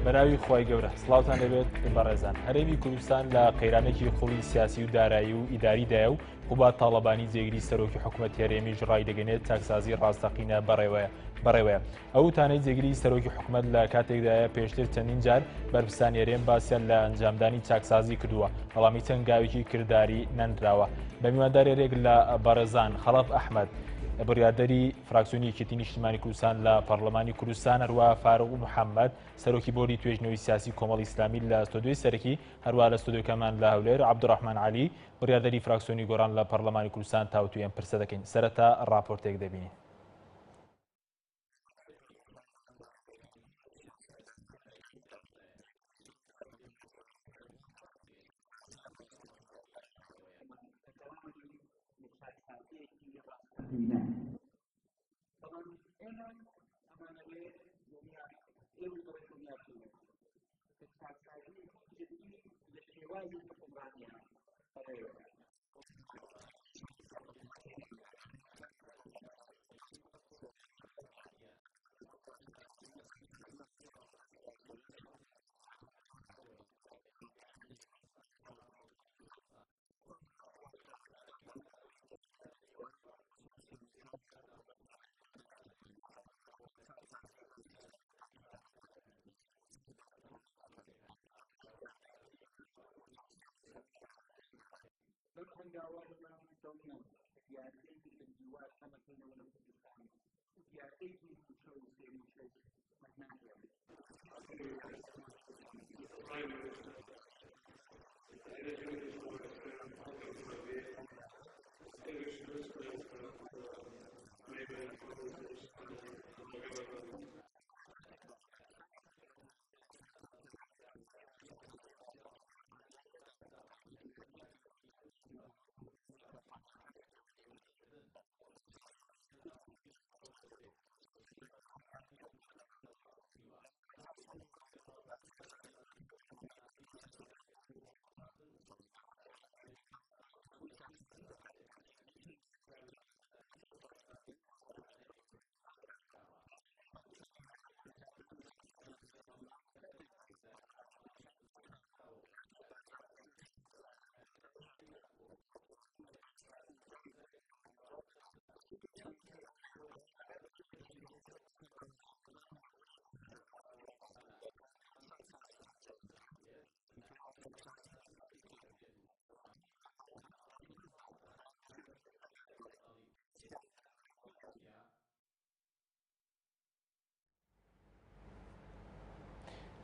بەناوی خۆی گەورە سڵاوتان لەبێت بەڕێزان. هەرێمی کوردستان لە قەیرانێکی خوڵی سیاسی و دارایی و ئیداریدایە و قوبات تاڵەبانی جێگیری سەرۆکی حکوومەت هەرێمیش ڕای دەگەنێت چاکسازی ڕاستەقینە بەڕێوەیە. ئەو تانەی جێگیری سەرۆکی حکوومەت لە کاتێکدایە پێشتر چەندین جار بەرپرسان هەرێم باسییان لە ئەنجامدانی چاکسازی کردووە، بەڵامی چەند گاوێکی کردداری نەنراوە. بە میواندارێک لە بەڕێزان خەڵەف ئەحمەد بڕیاردەری فراکسیۆنی یەکێتی نیشتیمانی کوردستان لە پەرلەمانی کوردستان، هەروە فاروق محەممەد سەرۆکی بۆری توێژنەوەی سیاسی کۆمەڵی ئیسلامی لە ستۆدیۆی سەرەکی، هەروە لە ستۆدیۆکەمان لە هەولێر عەبدوڕەحمان عەلی بڕیاردەری فراکسیۆنی گۆڕان لە پەرلەمانی کوردستان تاوتوێن پرسە دەکەین. سەرەتا ڕاپۆرتێک دەبینین.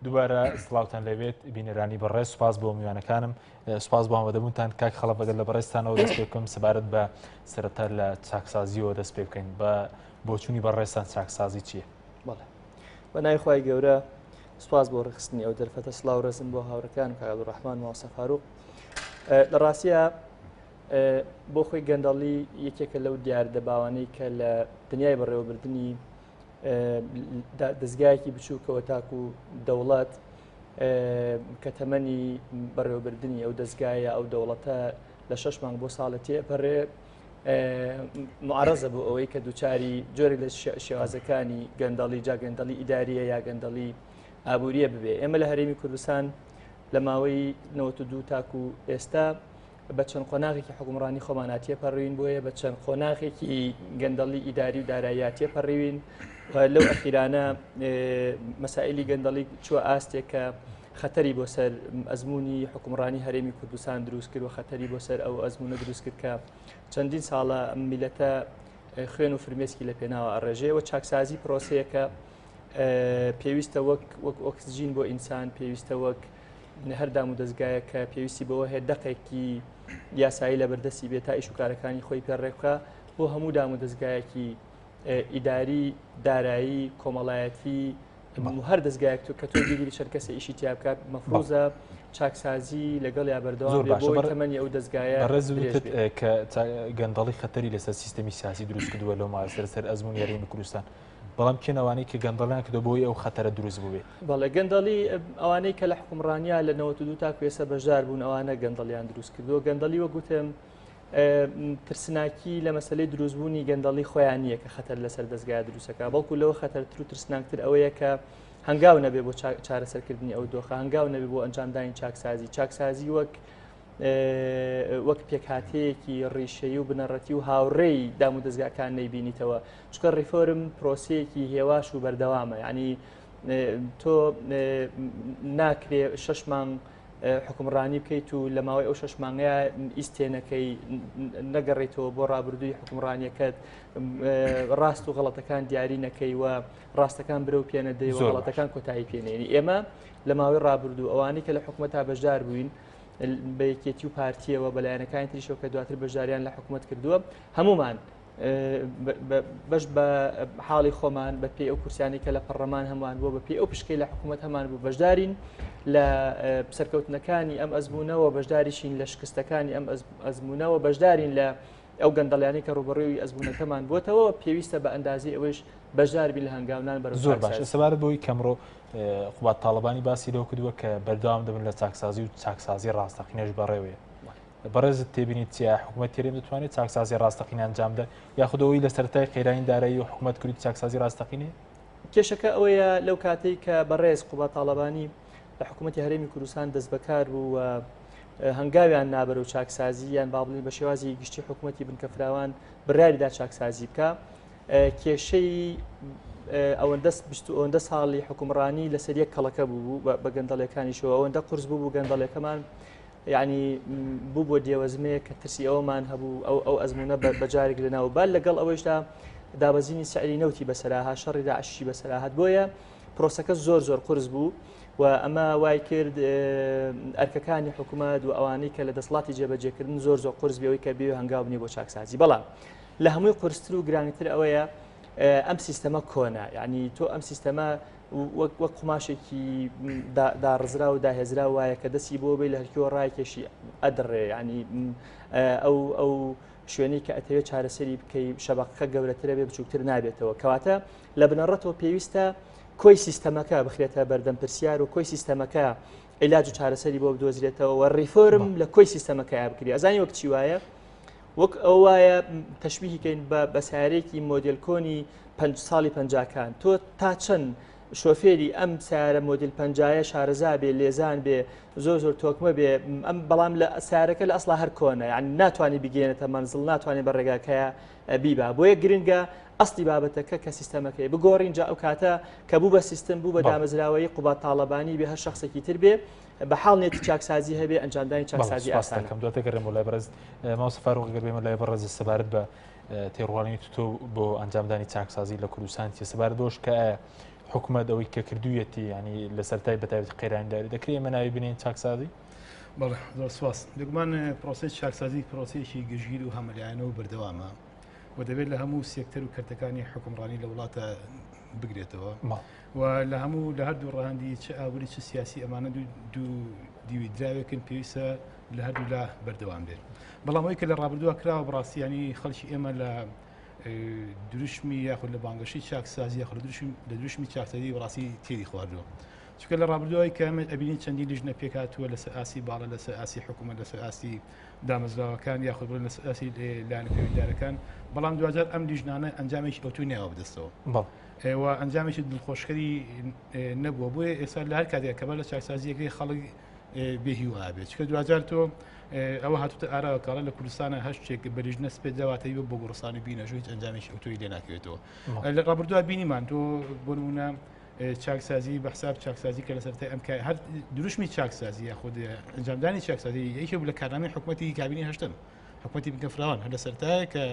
دووبارە سڵاوتان لەبێت بینەرانی بەڕێز، سوپاس بۆ میوانەکانم، سوپاس بۆ ئامادەبوونتان. کاک خەڵەف ئەگەر لە بەڕێستانەوە دەست پێ بکەم سەبارەت بە سەرەتا لە چاکسازیەوە دەست پێ بکەین، بە بۆچوونی بەڕێستان چاکسازی چییە؟ بەڵێ بەناوی خۆی گەورە سوپاس بۆ ڕێخستنی ئەو دەرفەتە، سڵاو ڕێزم بۆ هاوڕەکان کاک عەبدوڕەحمان ماوەسە فاروق. لە ڕاستیە بۆ خۆی گەندەڵی یەکێکە لەو دیاردەباوانەی کە لە دنیای بەڕێوەبردننی دەستگایەکی بچووکەوە تاکو و دەوڵەت کە تەمەنی بەڕێوەبردننی ئەو دەستگایە ئەو دەوڵەتە لە 6 مانگ بۆ ساڵە تێپەڕێ معارەزە بۆ ئەوەی کە دووچاری جۆری لە شێوازەکانی گەندەڵی جا گەندەڵی ئیداریە یا گەندەڵی ئابووریە ببێ. ئێمە لە هەرێمی کوردستان لە ماوەی 92 تاکو ئێستا بە چەند قۆناغێکی حکومڕانی خۆماناتیە پەڕوین بۆیە بە چەند قۆناغێکی گەندەڵی ئیداری و داراییاتیە پەڕوین. لەو ئەخیرانە مەسائلی گەندەڵی چووە ئاستێک کە خەتەری بۆ سەر ئەزمموی حکومڕانی هەرێمی کوردستان دروست کرد و خەتەری بۆ سەر ئەو ئەزممونە دروست کرد کە چەندین ساڵە میلەتە خوێن و فرمێسکی لە پێناوە ئەڕێژەیەوە. چاکسازی پرۆسەیەکە پێویستە وەک ئۆکسجین بۆ ئینسان، پێویستە وەک هەردام و دەستگایە کە پێویستی بەوە هەیە دەقێکی یاسایی لە بەردەستی بێت تا ئیش و کارەکانی خۆی پێڕێکخە بۆ هەموو دام و دەستگایەکی ئیداری، دارایی، کۆمەڵایەتی، هەر دەستگایەک کە تۆ بیری شەرکەسە ئیشی تیا بکات مەفروزە چاکسازی لەگەڵ یا بەردەوام بۆ تەمەنی ئەو دەستگایە کە گەندەڵی خەتەری لەسەر سیستەمی سیاسی دروست کردووە لەو ماوەی سەر ئەزمموی هەرێمی کوردستان. بەڵام کێنەوانەی کە گەندەڵیان کردو بۆی ئەو خەتەرە دروست بووێ. بەڵێ گەندەڵی ئەوانەی کە لە حکومڕانیا لە 92 تا کوێسە بەشدار بوون ئەوانە گەندەڵیان دروست کردووە. گەندەڵی وەگوتم ترسناکی لە مەسلەی دروستبوونی گەندەڵی خۆیان نییە کە خەتەر لەسەر دەستگای دروستەکە، بەڵکو لەوە خەتەرتر و ترسناکتر ئەوەیە کە هەنگاو نەبێ بۆ چارەسەرکردنی ئەو دۆخە، هەنگاو نەبێ بۆ ئەنجامدانی چاکسازی وەک پێکهاتەیەکی ڕیشەیی و بنەڕەتی و هاوڕێی دام و دەستگاکان نەیبینیتەوە، چکە ڕیفۆرم پرۆسەیەکی هێواش و بەردەوامە، ینی تۆ ناکرێ 6 مانگ حکومڕانی بکەیت و لە ماوەی ئەو 6 مانگەیە ئیسێنەکەی نەگەڕێتەوە بۆ ڕابردووی حکومڕانیەکەت، ڕاست و غەڵەتەکان دیاری نەکەی و ڕاستەکان برە و پێنەدەی و غەڵەتەکان کۆتایی پێنێنی. ئێمە لە ماوەی ڕابردوو ئەوانەی کە لە حکومەتا بەشدار بووین بە یەکێتی و پارتیەوە بەلایەنەکانی تریشەوە کە دواتر بەشداریان لە حکومەت کردووە، هەمومان بەش بە حاڵی خۆمان بە پێی ئەو کورسیانی کە لە پەرلەمان هەمان بووە بە پێی ئەو پشکەی لە حکومەت هەمان بوو بەشدارین لە سەرکەوتنەکانی ئەم ئەزموونەوە، بەشداریشین لە شکستەکانی ئەم ئەزموونەوە، بەشدارین لە ئەو گەندەڵیانی کە ڕوبەڕووی ئەزموونەکەمان بووەتەوە، پێویستە بە ئەندازی ئەوەش بەشدار بین لە هەنگاونان بەرەو زۆر باش. سەبارەت بۆی کەمڕۆ قوبات تاڵبانی باسی لەوە کردووە کە بەردەوام دەبن لە چاکسازی و چاکسازی ڕاستەقینەش بەڕێوەیە. بەڕێزت تێبینیت چیا حکوومەت تێرێم دەتوانێت چاکسازی ڕاستەقینە ئەنجامدە یاخودەوەی لە سەرەتای قەیرانی دارایی و حکوومەت کردی چاکسازی ڕاستەقینێ؟ کێشەکە ئەوەیە لەو کاتەی کە بەڕێز قوبات تاڵبانی لە حکوومەتی هەرێمی کوردستان دەست بەکار بوو و هەنگاویان نابەر و چاکسازی یان با بڵین بە شێوازی گشتی حکوومەتی بنکەفراوان بڕیاریدا چاکسازی بکە، کێشەی ئەوەندە ساڵی حکومڕانی لەسەر یەک کەڵەکە بوو بە گەندەڵەکانیشەوە، ئەوەندە قورس بوو گەندەڵەکەمان یعنی بوو بۆ دێوەزمەیە کە ترسی ئەومان هەبوو ئەو ئەزمونە بەجارێک لەناو بال لەگەڵ ئەوەشدا دابەزینی سعری نەوتی بەسەراها شەڕی داعشی بەسەراهات، بۆیە پرۆسەکە زۆر قورس بوو و ئەمە وای کرد ئەرکەکانی حکوومەت و ئەوانەی کە لە دەسڵاتی جێبەجێکردن زۆر قورس بێەوەی کە بێ هەنگاو بنی بۆ چاکسازی. بەڵام لە هەمووی قورستر و گرانیتر ئەوەیە ئەم سیستەمە کۆنا، یعنی تۆ ئەم سیستەمە وەک قماشێکی داڕزرا و داهێزرا وایە کە دەستی بۆ بێ لە هەرکیەوە ڕایکێشی ئەدڕێ، ینی ئەو شوێنەی کە ئەتەوێت چارەسەری بکەی شەبەقەکە گەورەترە بێ بچووکتر نابێتەوە، کەواتە لە بنەڕەتەوە پێویستە کۆی سیستەمەکە بخرێتە بەردەم پرسیار و کۆی سیستەمەکە عیلاج و چارەسەری بۆ بدۆزرێتەوە و ڕیفۆرم لە کۆی سیستەمەکە بکری. ئەزانی وەک چی وایە؟ وەک ئەو وایە تەشبیهیکەین بە سیارەیەکی مۆدێل کۆنی ساڵی 50کان، تۆ تا چەند شۆفێری ئەم سیارە مۆدل 50 شارەزا بێ لێزان بێ زۆر تۆکمە بێ ئەم بەڵام لە سیارەکە لە ئەسڵا هەر کۆنە، یعنی ناتوانانی بگەێنێتە مەنزڵ، ناتوانێت بە ڕێگاکەیە بیبا، بۆیە گرنگە ئەستی بابەتەکە کە سیستەمەکەی بگۆڕین جا ئەو کاتە کە بوو بە سیستم بوو بە دامەزراوەی قوبات تاڵبانی بێ هەر شخصێکی تر بێ بە حاڵ نێتی چاکسازی هەبێ ئەنجامدانی چاکسازی ئاسانەکەم دواتەگەڕێم بۆ لای بەڕێز ماوەسە فاروق گەربێمە لای بەڕێز سەبارەت بە تێڕوانینی تۆ بۆ ئەنجامدانی چاکسازی لە کوردستان چی سەبارەت بۆش کە حکوومەت ئەوەی کە کردوویەتی ینی لە سەرای بەتایبەتی قەیرانداری دەکرێت ئێمە ناوی بنین چاکسازی؟ بەڵێ زۆر سواس. دەگومان پرۆسەی چاکسازی پرۆسەیەکی گژیر و هەمەلایەنەوە بەردەوامە و دەبێت لە هەموو سێکتەر و کەرتەکانی حکومڕانی لە وڵاتە بگرێتەوە و لە هەموو لە هەردوو ڕەهەندی چه ئاوری چه سیاسی ئەمانە دوو دیویدراوێکن پێویستە لە هەردوو لا بەردەوام بێت. بەڵام ئەوەی کە لە ڕابردووە کراوە بڕاستیانی خەڵکی ئێمە لە دروشمی یاخود لە بانگەشی چاکسازی یاخود لە دروشمی چاکسازی بەڕاستی تێری خواردووە، چونکە لە ڕابردووەی کە ئەبینی چەندی لیژنە پێکاتووە لەسەر ئاسی باڵە لەسەر ئاسی حکوومەت لەسەر ئاسی دامەزراوەکان یاخود بڵێن لەسەر ئاسی لایەنە پەیوەندیدارەکان، بەڵام دوجار ئەم لیژنانە ئەنجامێکی ئەوتوی نەوە بدەستەوە و ئەنجامێکی دڵخۆشکەری نەبووە، بۆیە ئێستا لە هەر کاتێک کە بە لە چاکسازیەکەی خەڵک بێهیوا بێت، چکە دوجار تۆ ئەوە هاتوتە ئاراوەکڵە لە کوردستانە هەشتێک بەریژنە سپێ داواتەی بۆ گوڕستانی بینەژویت ئەنجامێکی ئەوتۆی لێ ناکەوێتەوە. لە ڕابردووە بینیمان تۆ بۆ نمونە چاکسازی بە حساب چاکسازی کە لە سەرەتای ئەم هەر دروشمی چاکسازی یاخود ئەنجامدانی چاکسازی یەکێ بوو لە کارنامەی حکوومەتی کابینی هەشتم حکوومەتی بنکەفراوان هەر لە سەرەتایە کە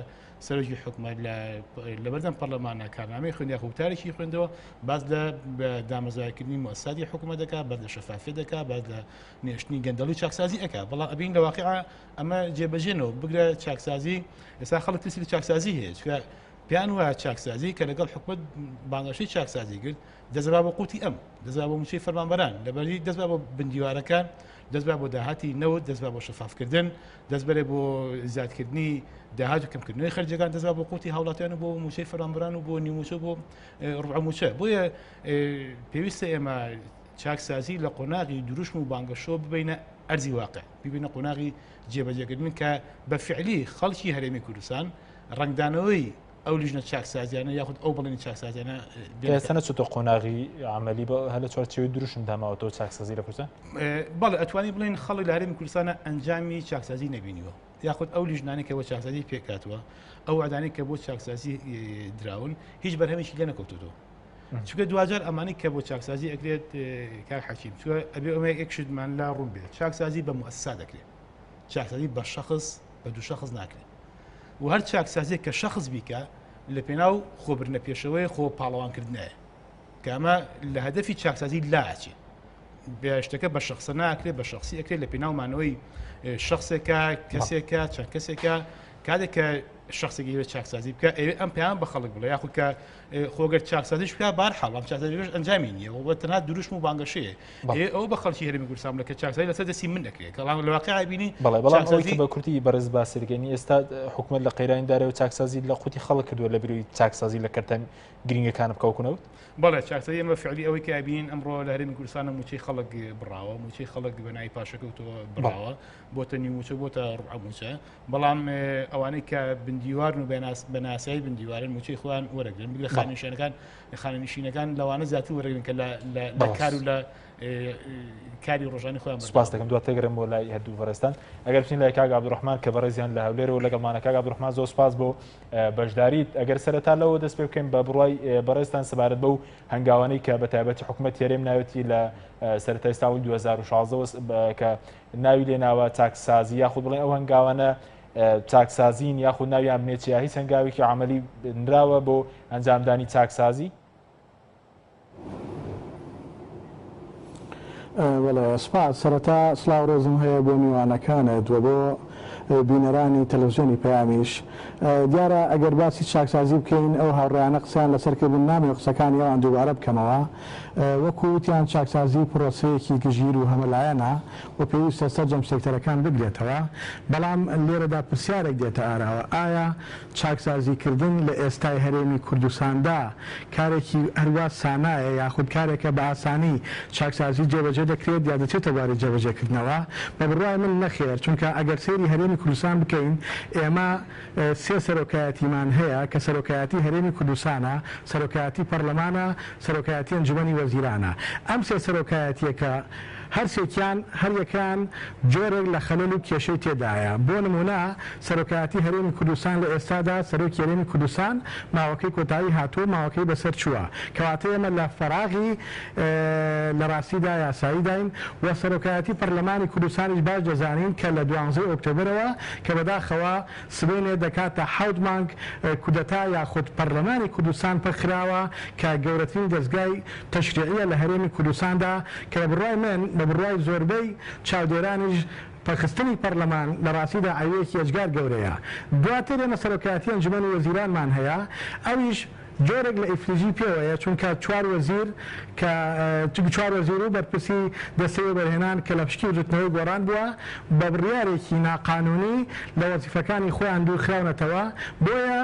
سەرۆکی حکوومەت لە بەردەم پەرلەمانە کارنامەی خوێند یاخود وتارێکی خوێندەوە باز لە دامەزراوەکردنی مؤسساتی حکوومەت دەکات، باز لە شەفافیت دەکات، باز لە نێشتنی گەندەڵی چاکسازی ئەکات. بەڵام ئەبین لە واقعە ئەمە جێبەجێنەوە بگرە چاکسازی ئێستا خەڵک ترسی لە چاکسازی هەیە، چکە پیان وایە چاکسازی کە لەگەڵ حکوومەت بانگەشەی چاکسازی کرد دەزرا بە قوتی ئەم دەزرا بە موچەی فەرمانبەران لەبەری دەستبا بۆ بندیوارەکان، دەستبا بۆ داهاتی نەوت، دەستبا بۆ شەفافکردن، دەستبەرێ بۆ زیادکردنی داهات و کەمکردنەوەی خەرجەکان، دەستبا بۆ قوتی هاوڵاتیان و بۆ موچەی فەرمانبەران و بۆ نیموچە بۆ ڕوبع موچە. بۆیە پێویستە ئێمە چاکسازی لە قۆناغی دروشم و بانگەشۆ ببینە ئەرزی واقع، ببینە قۆناغی جێبەجێکردن کە بە فعلی خەڵکی هەرێمی کوردستان ڕنگدانەوەی ئەو لیژنە چاکسازیانە یاخود ئەو بڵێنی چاکسازیانە ئێستا نەچۆتە قۆناغی عملی هە لە چوارچێوەی دروشم داماوەتەوە چاکسازی لە کوردستان بەڵێ ئەتوانی بڵێن خەڵی لە هەرێمی کوردستانە ئەنجامی چاکسازی نەبینیوە یاخود ئەو لیژنانەی کە بۆ چاکسازی پێکاتوە ئەو عدانەی کە بۆ چاکسازی دراون هیچ بەرهەمێکی لێ نەکەوتوتەوە چونکە دوجار ئەمانەی کە بۆ چاکسازی ئەکرێت کار حەکیم چوە ئەبێ ئەمە یەکشتمان لا ڕوون بێت چاکسازی بە موسسا دەکرێت چاکسازی بە شەخص بە دوو شەخص ناکرێت و هەر چاکسازی کە شەخص بیکە لە پێناو خۆبرنە پێشەوەی خۆ پاڵەوانکردنایە کە ئەمە لە هەدەفی چاکسازی لاچێ بێشتەکە بە شخصە ناکرێت بە شخصی ئەکرێت لە پێناومانەوەی شخصێکە کەسێکە چەند کەسێکە کاتێک کە شخصێکی بێت چاکسازی بکە ئەم پێیان بە خەڵک بڵێ یاخود کە خۆگەر چاکسازیش بکە بارحاڵ ئەم چاکسازیش ئەنجامی نییە و تەنها دروشم و بانگەشەیە ئەو بە خەڵکی هەرێمی کوردستان بڵێ کە چاکسازی لەسەر دەستی من دەکرێت کە لە واقع بینی بەڵام ئەوەی بە کورتی بەرز باسرگەنی ئێستا حکومت لە قەیرانی دارەوە چاکسازی لە قوتی خەڵک کردووە لە بیرۆی چاکسازی لە کەرتەن گرنگەکان بکەوتنەوت بەڵێ چاکسازی ئەمە فعلی ئەوەی کە بینین ئەمڕۆ لە هەرێمی کوردستانە موچەی خەڵک بڕاوە موچەی خەڵک بەناوی پاشەکەوتەوە بڕاوە بۆتە نیموچە بۆتە ڕوعموچە بەڵام ئەوانەی کە بندیوارن و بەناسایی بندیوارن موچەی خۆیان وەرەگرن بگرە خانەنشینەکان خانەنشینەکان لەوانە زیاتر وەرەگرن کە لە کار و لە کاری ڕۆژانی خۆیان سپاس دەکەم دواتر گەڕێم بۆ لای هەردوو بەڕێستان ئەگەر بچین لای کاک عەبدوڕەحمان کە بەڕێزیان لە هەولێرەوە لەگەڵمانە کاک عەبدوڕەحمان زۆر سپاس بۆ بەشداریت ئەگەر سەرەتا لەوە دەست پێ بکەین بە بڕوای بەڕێزتان سەبارەت بەو هەنگاوانەی کە بە تایبەتی حکوومەت هەرێم ناوێتی لە سەرەتای ساڵی 2016 کە ناوی لێ ناوە چاکسازی یاخود بڵێن ئەو هەنگاوانە چاکسازین یاخود ناوی ئەمنێتی یا هیچ هەنگاوێکی عملی نراوە بۆ ئەنجامدانی چاکسازی وەڵێ سپاس سەرەتا سڵاو ڕێزم هەیە بۆ میوانەکانت و بۆ بینەرانی تەلەڤیزیۆنی پەیامیش دیارە ئەگەر باسی چاکسازی بکەین ئەو هاوڕێیانە قسەیان لەسەرکردن نامێ قسەکانی ئەوان دووبارە بکەمەوە وەکو وتیان چاکسازی پرۆسەیەکی گژیر و هەمەلایەنە و پێویستە سەرجەم سێکتەرەکان بگرێتەوە بەڵام لێرەدا پرسیارێک دێتە ئاراوە ئایا چاکسازیکردن لە ئێستای هەرێمی کوردستاندا کارێکی هەروە سانایە یاخود کارێکە بە ئاسانی چاکسازی جێبەجێ دەکرێت یا دەچێتە باری جێبەجێکردنەوە بە بڕوای من نەخێر چونکە ئەگەر سێری هەرێمی کوردستان بکەین ئێمە سێ سەرۆکایەتیمان هەیە کە سەرۆکایەتی هەرێمی کوردستانە سەرۆکایەتی پەرلەمانە سەرۆکایەتی ئەنجومەنی وەزیرانە ئەم سێ سەرۆکایەتیەکە هەرسێکیان هەریەکان جۆرێک لە خەلەل و کێشەی تێدایە بۆ نمونە سەرۆکایەتی هەرێمی کوردستان لە ئێستادا سەرۆکی هەرێمی کوردستان ماوەکەی کۆتایی هاتووە ماوەکەی بەسەر چووە کەواتە ئێمە لە فەراغی لە ڕاستیدا یاساییداین و سەرۆکایەتی پەرلەمانی کوردستانیش باش دەزانین کە لە 12 ئۆکتۆبرەوە کە بەداخەوە سبەینێ دەکاتە 7 مانگ کودەتا یاخود پەرلەمانی کوردستان پەرخراوە کە گەورەترین دەستگای تەشریعیە لە هەرێمی کوردستاندا کە لە بڕای من بە بڕای زۆربەی چاودێرانیش پەرخستنی پەرلەمان لە ڕاستیدا ئاوەیەکی ئەجگار گەورەیە دواتر ئێمە سەرۆکایەتی ئەنجومەنی وەزیرانمان هەیە ئەویش جۆرێک لە ئیفلیجی پێوەیە چونکە چوار وەزیر کە چوار وەزیر و بەرپرسی دەستەوە بەرهێنان کە لە پشکی وجودنەوەی گۆڕان بووە بە بڕیارێکی ناقانونی لە وەزیفەکانی خۆیان دوورخراونەتەوە بۆیە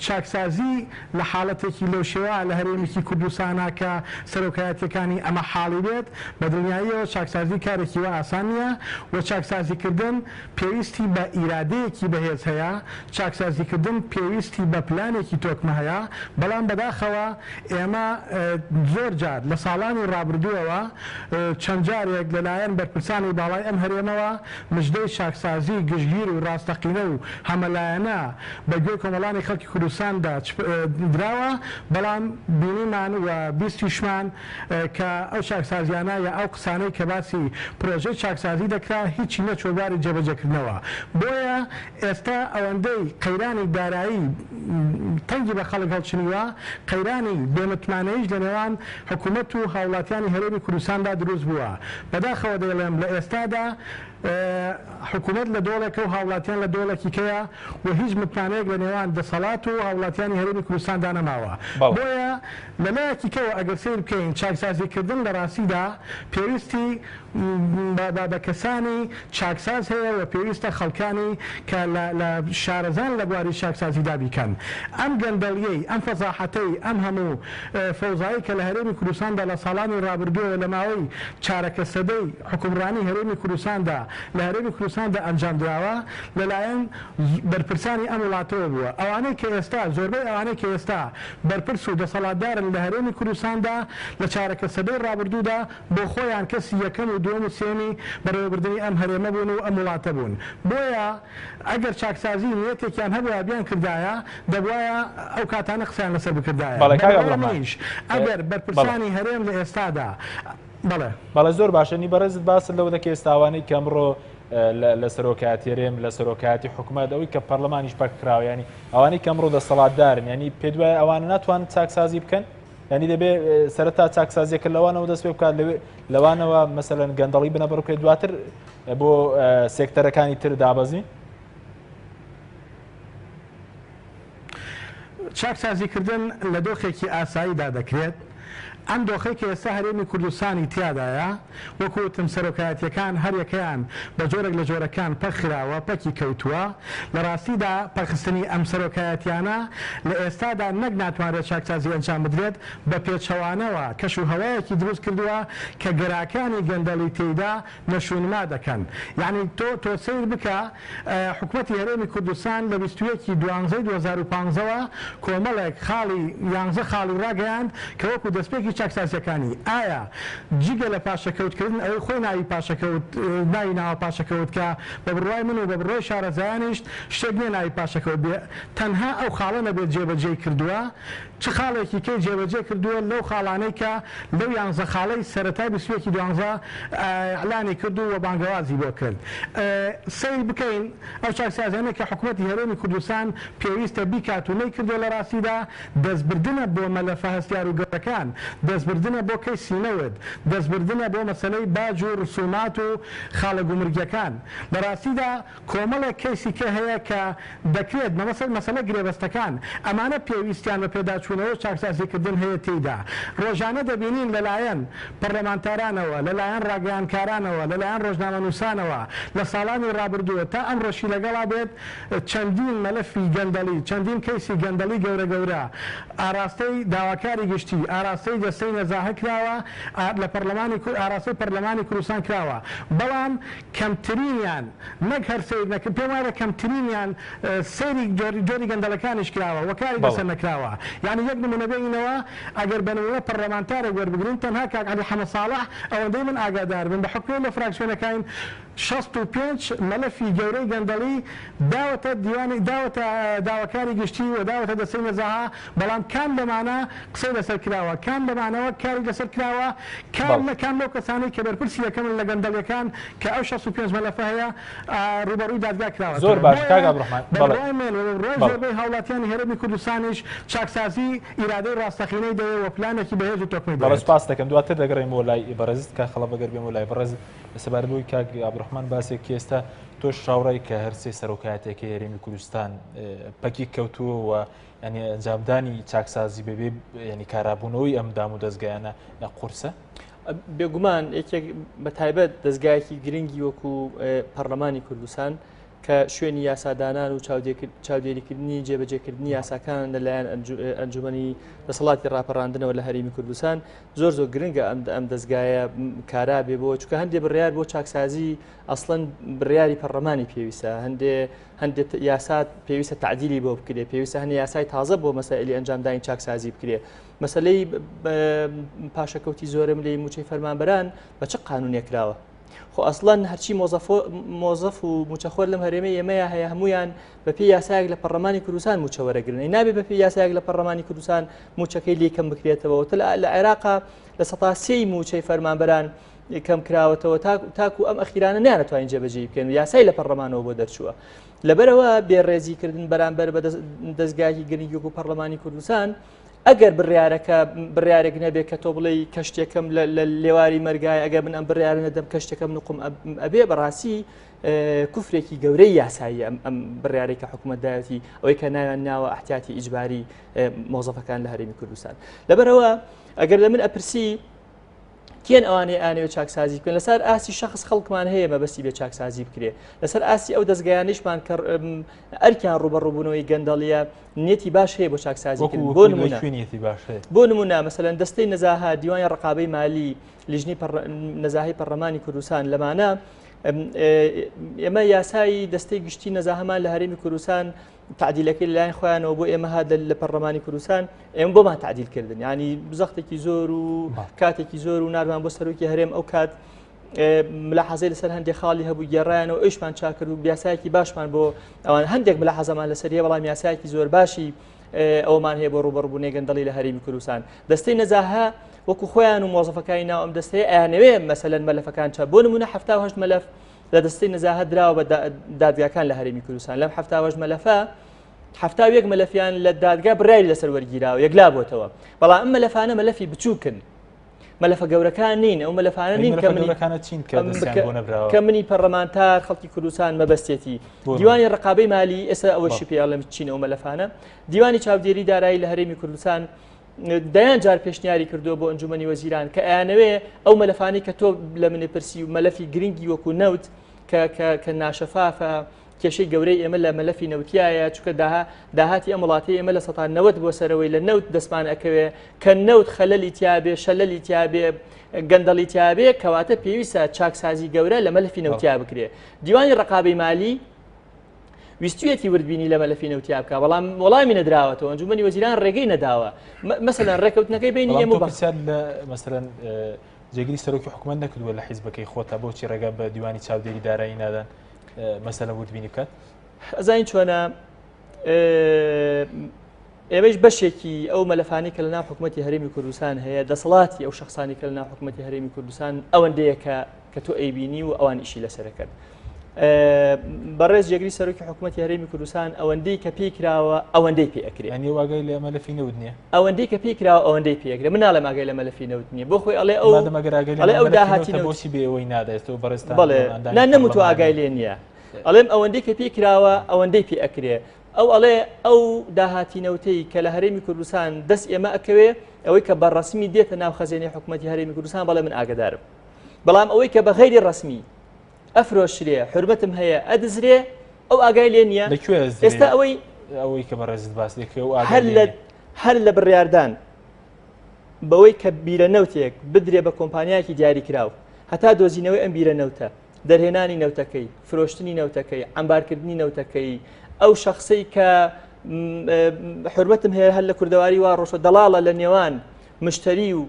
چاکسازی لە حاڵەتێکی لەو شێوە لە هەرێمێکی کوردستانە کە سەرۆکایەتیەکانی ئەمە حاڵی بێت بە دڵنیاییەوە چاکسازی کارێکی وە ئاسان نییە و چاکسازیکردن پێویستی بە ئیرادەیەکی بەهێز هەیە چاکسازیکردن پێویستی بە پلانێکی تۆکمە هەیە بەڵام بەداخەوە ئێمە زۆر جار لە ساڵانی ڕابردووەوە چەند جارێک لەلایەن بەرپرسانی باڵای ئەم هەرێمەوە مژدەی چاکسازی گشتگیر و ڕاستەقینە و هەمەلایەنە بە گوێ کۆمەڵانی خەڵکی کوردستاندا دراوە بەڵام بینیمان و بیستیشمان کە ئەو چاکسازیانە یا ئەو قسانەی کە باسی پرۆژەی چاکسازی دەکرا هیچی نەچۆباری جێبەجێکردنەوە بۆیە ئێستا ئەوەندەی قەیرانی دارایی تەنگی بە خەڵک هەڵچنیوە قەیرانی بێمتمانەیش لە نێوان حکوومەت و هاوڵاتیانی هەرێمی کوردستاندا دروست بووە بەداخەوە دەڵێم لە ئێستادا حکوومەت لە دۆڵێکە و هاوڵاتیان لە دۆڵێکی کەیە و هیچ متمانەیەک لە نێوان دەسەڵات و هاوڵاتیانی هەرێمی کوردستاندا نەماوە بۆیە لەلایەکی کەوە ئەگەر سیر بکەین چاکسازیکردن لە ڕاستیدا پێویستی بە کەسانی چاکساز هەیە و پێویستە خەڵکانی کە لە شارەزان لە بواری چاکسازیدا بیکەن ئەم گەندەڵیەی ئەم فەزاحەت ڕاحەتەی ئەم هەموو فەوزایی کە لە هەرێمی کوردستاندا لە ساڵانی ڕابردووە لە ماوەی چارەکە سەدەی حکومڕانی هەرێمی کوردستاندا لە هەرێمی کوردستاندا ئەنجام دراوە لەلایەن بەرپرسانی ئەم وڵاتەوە بووە. ئەوانەی کە ئێستا زۆربەی ئەوانەی کە ئێستا بەرپرس و دەسەڵاتدارن لە هەرێمی کوردستاندا لە چارەکە سەدەی ڕابردوودا بۆ خۆیان کەسی یەکەم و دووەم و سێمی بەڕێوەبردننی ئەم هەرێمە بوون و ئەم وڵاتە بوون. بۆیە ئەگەر چاکسازی نیەتێکیان هەبووە بیان کردایە دەبواە ئەو کاتانە قسەیان لەسەر بکردایە. ئەگەر بەرپرسانی هەرێم لە ئێستادا بەڵێ زۆر باشە نی بەڕێزت باست لەوە دەکە ئێستاوانەی کە ئەمڕۆ لە سەرۆکاتی هەرێم لە سەرۆکاتی حکوومەت ئەوەی کە پەرلەمانیش پەکراوە ینی ئەوانەی کە ئەمڕۆ دەسەڵاتدارن ینی پێ دوای ئەوانە ناتوان چاکسازی بکەن ینی دەبێ سەرەتا چاکسازیەکە لەوانەوە دەست پێ بکات لەوانەوە مەسەلەن گەندەڵی بنە بڕکێت دواتر بۆ سێکتەرەکانی تر دابەزین. چاکسازیکردن لە دۆخێکی ئاساییدا دەکرێت. ئەم دۆخەی کە ئێستا هەرێمی کوردستانی تیادایە وەکوتم سەرۆکایەتیەکان هەریەکەیان بە جۆرێک لە جۆرەکان پەخراوە پەکی کەوتووە لە ڕاستیدا پەخستنی ئەم سەرۆکایەتیانە لە ئێستادا نەک ناتوانرێت چاکسازی ئەنجام بدرێت بە پێچەوانەوە کەش و هەوایەکی دروست کردووە کە گەراکانی گەندەڵی تێیدا نەشونما دەکەن. یعنی تۆ سیر بکە حکوومەتی هەرێمی کوردستان لە 21 دوانزەی 2015ەوە کۆمەڵێک خاڵی 11 خاڵی ڕاگەیاند کە وەکو دەستپێکی چاکسازیەکانی ئایا جگە لە پاشەکەوتکردن ئەوەی خۆی ناوی پاشەکەوت ناوی ناوە پاشەکەوت کە بە بڕوای من و بە بڕۆی شارەزایانیش شتێک نیە ناوی پاشەکەوت بێ تەنها ئەو خاڵە نەبێت جێبەجێ کردووە چ خاڵێکی کەی جێبەجێ کردووە لەو خاڵانەی کە لەو 11 خاڵەی سەرەتای 21 دوانزە ئەعلانی کردو و بانگەوازی بۆ کرد. سیر بکەین ئەو چاکسازیانە کە حکوومەتی هەرێمی کوردستان پێویستە بیکات و نەیکردووە لە ڕاستیدا دەستبردنە بۆ مەلەفە هەستیار و گەڕەکان دەستبردنە بۆ کەی سینەوت دەستبردنە بۆ مەسەلەی باج و ڕسومات و خاڵە گومرگیەکان لە ڕاستیدا کۆمەڵێک کەیسی کە هەیە کە دەکرێت مەسەلە گرێبەستەکان ئەمانە پێویستیان بە پێداچوونەوە چاکسازیکردن هەیە تێیدا. ڕۆژانە دەبینین لەلایەن پەرلەمانتارانەوە لەلایەن ڕاگەیانکارانەوە لەلایەن ڕۆژنامەنووسانەوە لە ساڵانی ڕابردووە تا ئەم ڕۆژی لەگەڵا بێت چەندین مەلەفی گەندەڵی چەندین کەیسی گەندەڵی گەورە گەورە ئاراستەی داواکاری گشتی ئاراستەی دەستەی نەزاهە کراوە لە ئاراستەی پەرلەمانی کوردستان کراوە بەڵام کەمترینیان نەک هەر سیر نەکرد پێم وایە کەمترینیان سەیری جۆری گەندەڵەکانیش کراوە وەکاری بەسەر نەکراوە. یعنی یەک نمونە بینەوە ئەگەر بەنەوە پەرلەمانتارێک وەربگرین تەنها کاک عەلی حەمەد ساڵح ئەوەندەی من ئاگادار بن بە حکومەت لە فراکسیۆنەکان 65 مەلەفی گەورەی گەندەڵی داوەتە داواکاری گشتی و داوەتە دەستەی نەزاهە بەڵام کام لەمانە قسەی لەسەر کراوە کام لەمانەوە کاری لەسەر کراوە کام لەو کەسانی کە بەرپرسی یەکەمن لە گەندەڵیەکان کە ئەو 65 مەلەفە هەیە ڕوبەڕووی دادگا کراوە. زۆر باش کاک عەبدوڕەحمان بەڕای من ڕۆژ زۆربەی هاوڵاتیانی هەرێمی کوردستانیش چاکسازی ئیرادەی ڕاستەقینەی دەوێت و پلانێکی بەهێز و تۆکمەی دەوێت. بەڕێز سپاس دەکەم دواتر دەگەڕێم بۆ لای بەڕێزت کە خەڵە بەگەر بێم بۆ لای بەڕێز لەسەبارەت بۆی کاک عەبدوڕەحمان باسێکی ئێستا تۆ شاوڕێی کە هەرسێ سەرۆکایەتێکی هەرێمی کوردستان پەکی کەوتووە و ینی ئەنجامدانی چاکسازی بەبێ ینی کارابوونەوەی ئەم دام و دەستگایانە قورسە؟ بێگومان یەکێک بە تایبەت دەستگایەکی گرنگی وەکو پەرلەمانی کوردستان کە شوێنی یاسادانان و چاودێریکردنی جێبەجێکردنی یاساکان لەلایەن ئەنجومەنی دەسەڵاتی ڕاپەڕاندنەوە لە هەرێمی کوردستان زۆر گرنگە ئەم دەستگایە کارا بێ بۆ چونکە هەندێک بڕیار بۆ چاکسازی ئەسڵەن بڕیاری پەرلەمانی پێویستە هەندێک یاسات پێویستە تعدیلی بۆ بکرێت پێویستە هەندێک یاسای تازە بۆ مەسائلی ئەنجامدانی چاکسازی بکرێت. مەسەلەی پاشەکەوتی زۆرم لێ موچەی فەرمانبەران بە چ قانونێک کراوە؟ خۆ ئەسڵەن هەرچی مۆزەف و موچەخۆر لەم هەرێمە ئێمەیە هەیە هەمویان بەپێی یاسایەک لە پەرلەمانی کوردستان موچەوەرەگرن نابێت بەپێی یاسایەک لە پەرلەمانی کوردستان موچەکەی لێکەم بکرێتەوە لە عێراقا لە 103 موچەی فەرمانبەران کەم کراوەتەوە تاکو ئەم ئەخیرانە نانەتوانین جێبەجێ بکەن یاسای لە پەرلەمانەوە بۆ دەرچووە لەبەرەوە بێڕێزیکردن بەرامبەر بە دەستگای گرنگی وەکو پەرلەمانی کوردستان ئەگەر بڕیارێک نەبێت کە تۆ بڵێ کەشتێکم لە لێواری مەرگای ئەگەر من ئەم بڕیارە نەدەم کەشتێکم نقم ئەبێ بەڕاستی کوفرێکی گەورەی یاسایی ئەم بڕیارێکە حکوومەتدایەتی ئەوەی کە ناویان ناوە ئەحتیاتی ئیجباری مۆزەفەکان لە هەرێمی کوردستان لەبەرەوە ئەگەر لە من ئەپرسی کێن ئەوانەیە ئانەوێت چاکسازی بکەن لەسەر ئاسی شخص خەڵکمان هەیە مەبەستی بێ چاکسازی بکرێ لەسەر ئاسی ئەو دەستگایانیشمان کە ئەرکیان ڕوبەڕووبوونەوەی گەندەڵیە نیەتی باش هەیە بۆ چاکسازیکردن بۆ نمونە مەسەلەن دەستەی نەزاها دیوانی ڕقابەی مالی لیژنەی نەزاهی پەرلەمانی کوردستان لەمانە ئێمە یاسایی دەستەی گشتی نەزاهەمان لە هەرێمی کوردستان تعدیلەکەی لەلایەن خۆیانەوە بۆ ئێمە هات لە پەرلەمانی کوردستان ئێمە بۆمان تعدیلکردن ینی بزەختێکی زۆر و کاتێکی زۆر و ناردوان بۆ سەرۆکی هەرێم ئەو کات ملاحەزەی لەسەر هەندێک خاڵی هەبوو گێڕایانەوە ئەوشمان چاکرد و یاسایەکی باشمان بۆ ئەوان هەندێک ملاحەزەمان لەسەر هەیە بەڵام یاسایەکی زۆر باشی ئەومان هەیە بۆ ڕوبەڕووبوونەی گەندەڵی لە هەرێمی کوردستان دەستەی نەزاها وەکو خۆیان و مۆزەفەکانی ناو ئەم دەستەیە ئەیانەوێ مەسەلەن مەلەفەکان چا بۆ نمونە 78 مەلەف لە دەستەی نەزاهە دراوە بە دادگاکان لە هەرێمی کوردستان لەم 78 مەلەفە 71 مەلەفیان لە دادگا بڕای لەسەر وەرگیراوە یەکلا بۆتەوە بەڵام ئەم مەلەفانە مەلەفی بچووکن مەلەفە گەورەکان نین ئەو مەلەفانە نین کە منی پەرلەمانتار خەڵکی کوردستان مەبەستێتی دیوانی ڕقابەی مالی ئێستا ئەوەشی پێڵم چین ئەو مەلەفانە دیوانی چاودێری دارایی لە هەرێمی کوردستان دەیان جار پێشنیاری کردو بۆ ئەنجومەنی وەزیران کە ئەیانەوێ ئەو مەلەفانەی کە تۆ لە منێ پرسی و مەلەفی گرنگی وەکو نەوت کە ناشەفافە کێشەی گەورەی ئێمە لە مەلەفی نەوتیایە چونکە داهاتی ئەم وڵاتی ئێمە لە 90 بۆ سەرەوەی لە نەوت دەستمان ئەکەوێ کە نەوت خەلەلی تیابێ شەلەلی تیابێ گەندەڵی تیابێ کەواتە پێویستە چاکسازی گەورە لە مەلەفی نەوتیا بکرێ دیوانی ڕقابەی مالی ویستویەتی وردبینی لە مەلەفی نەوتیا بکە بەڵام وەڵامی نەدراوەتەوە ئەنجومەنی وەزیران ڕێگەی نەداوە مەسەلەن ڕێکەوتنەکەی بینی ئێمە مەسەلەن جێگیری سەرۆکی حکومەت نەکردووە لە حیزبەکەی خۆتە بۆچی ڕێگە بە دیوانی چاودێری دارایی نادان مەسەلە وردبینی بکات ئەزانین چۆنە ئێمەش بەشێکی ئەو مەلەفانی کە لە ناو حکومەتی هەرێمی کوردستان هەیە دەسەڵاتی ئەو شخصانی کە لە ناو حکومەتی هەرێمی کوردستان ئەوەندەیە کە تۆ ئەیبینی و ئەوان ئیشی لەسەرەکەن بەڕێز جێگری سەرۆکی حکومەتی هەرێمی کوردستان ئەوەندەی کە پێی کراوە ئەوەندەی پێ ئەکرێ ئەنی واگای لە مەلەفی نەوت نییە ئەوەندەی کە پێی کراوە ئەوەندەی پێکرێ من ناڵێم ئاگای لە مەلەفی نەوت نییە بۆ خۆی ئەڵێ ئەو داهاتی بۆچی بێەوەی نادەێت و بەڕێستان بڵێ نەموتۆ ئاگای لێ نییە ئەڵێم ئەوەندەی کە پێی کراوە ئەوەندەی پێ ئەکرێ ئەو ئەڵێ ئەو داهاتی نەوتەی کە لە هەرێمی کوردستان دەست ئێمە ئەکەوێ ئەوەی کە بەڕەسمی دێتە ناو خەزێنەی حکومەتی هەرێمی کوردستان بەڵێ من ئاگدارم بەڵام ئەوەی کە بە غەیری ڕەسمی ئەفرۆشرێ حرمەتم هەیە ئەدزرێ ئەو ئاگای لێ نییە ئێستا ئەوەی کە بەڕێزت باس هەر لە بڕیاردان بەوەی کە بیرە نەوتێک بدرێ بە کۆمپانیایەکی دیاری کراو هەتا دۆزینەوەی ئەم بیرە نەوتە دەرهێنانی نەوتەکەی فرۆشتنی نەوتەکەی ئەمبارکردنی نەوتەکەی ئەو شخصی کە حرمەتم هەیە هەر لە کوردەواری وا ڕۆژە دەڵاڵە لە نێوان مشتری و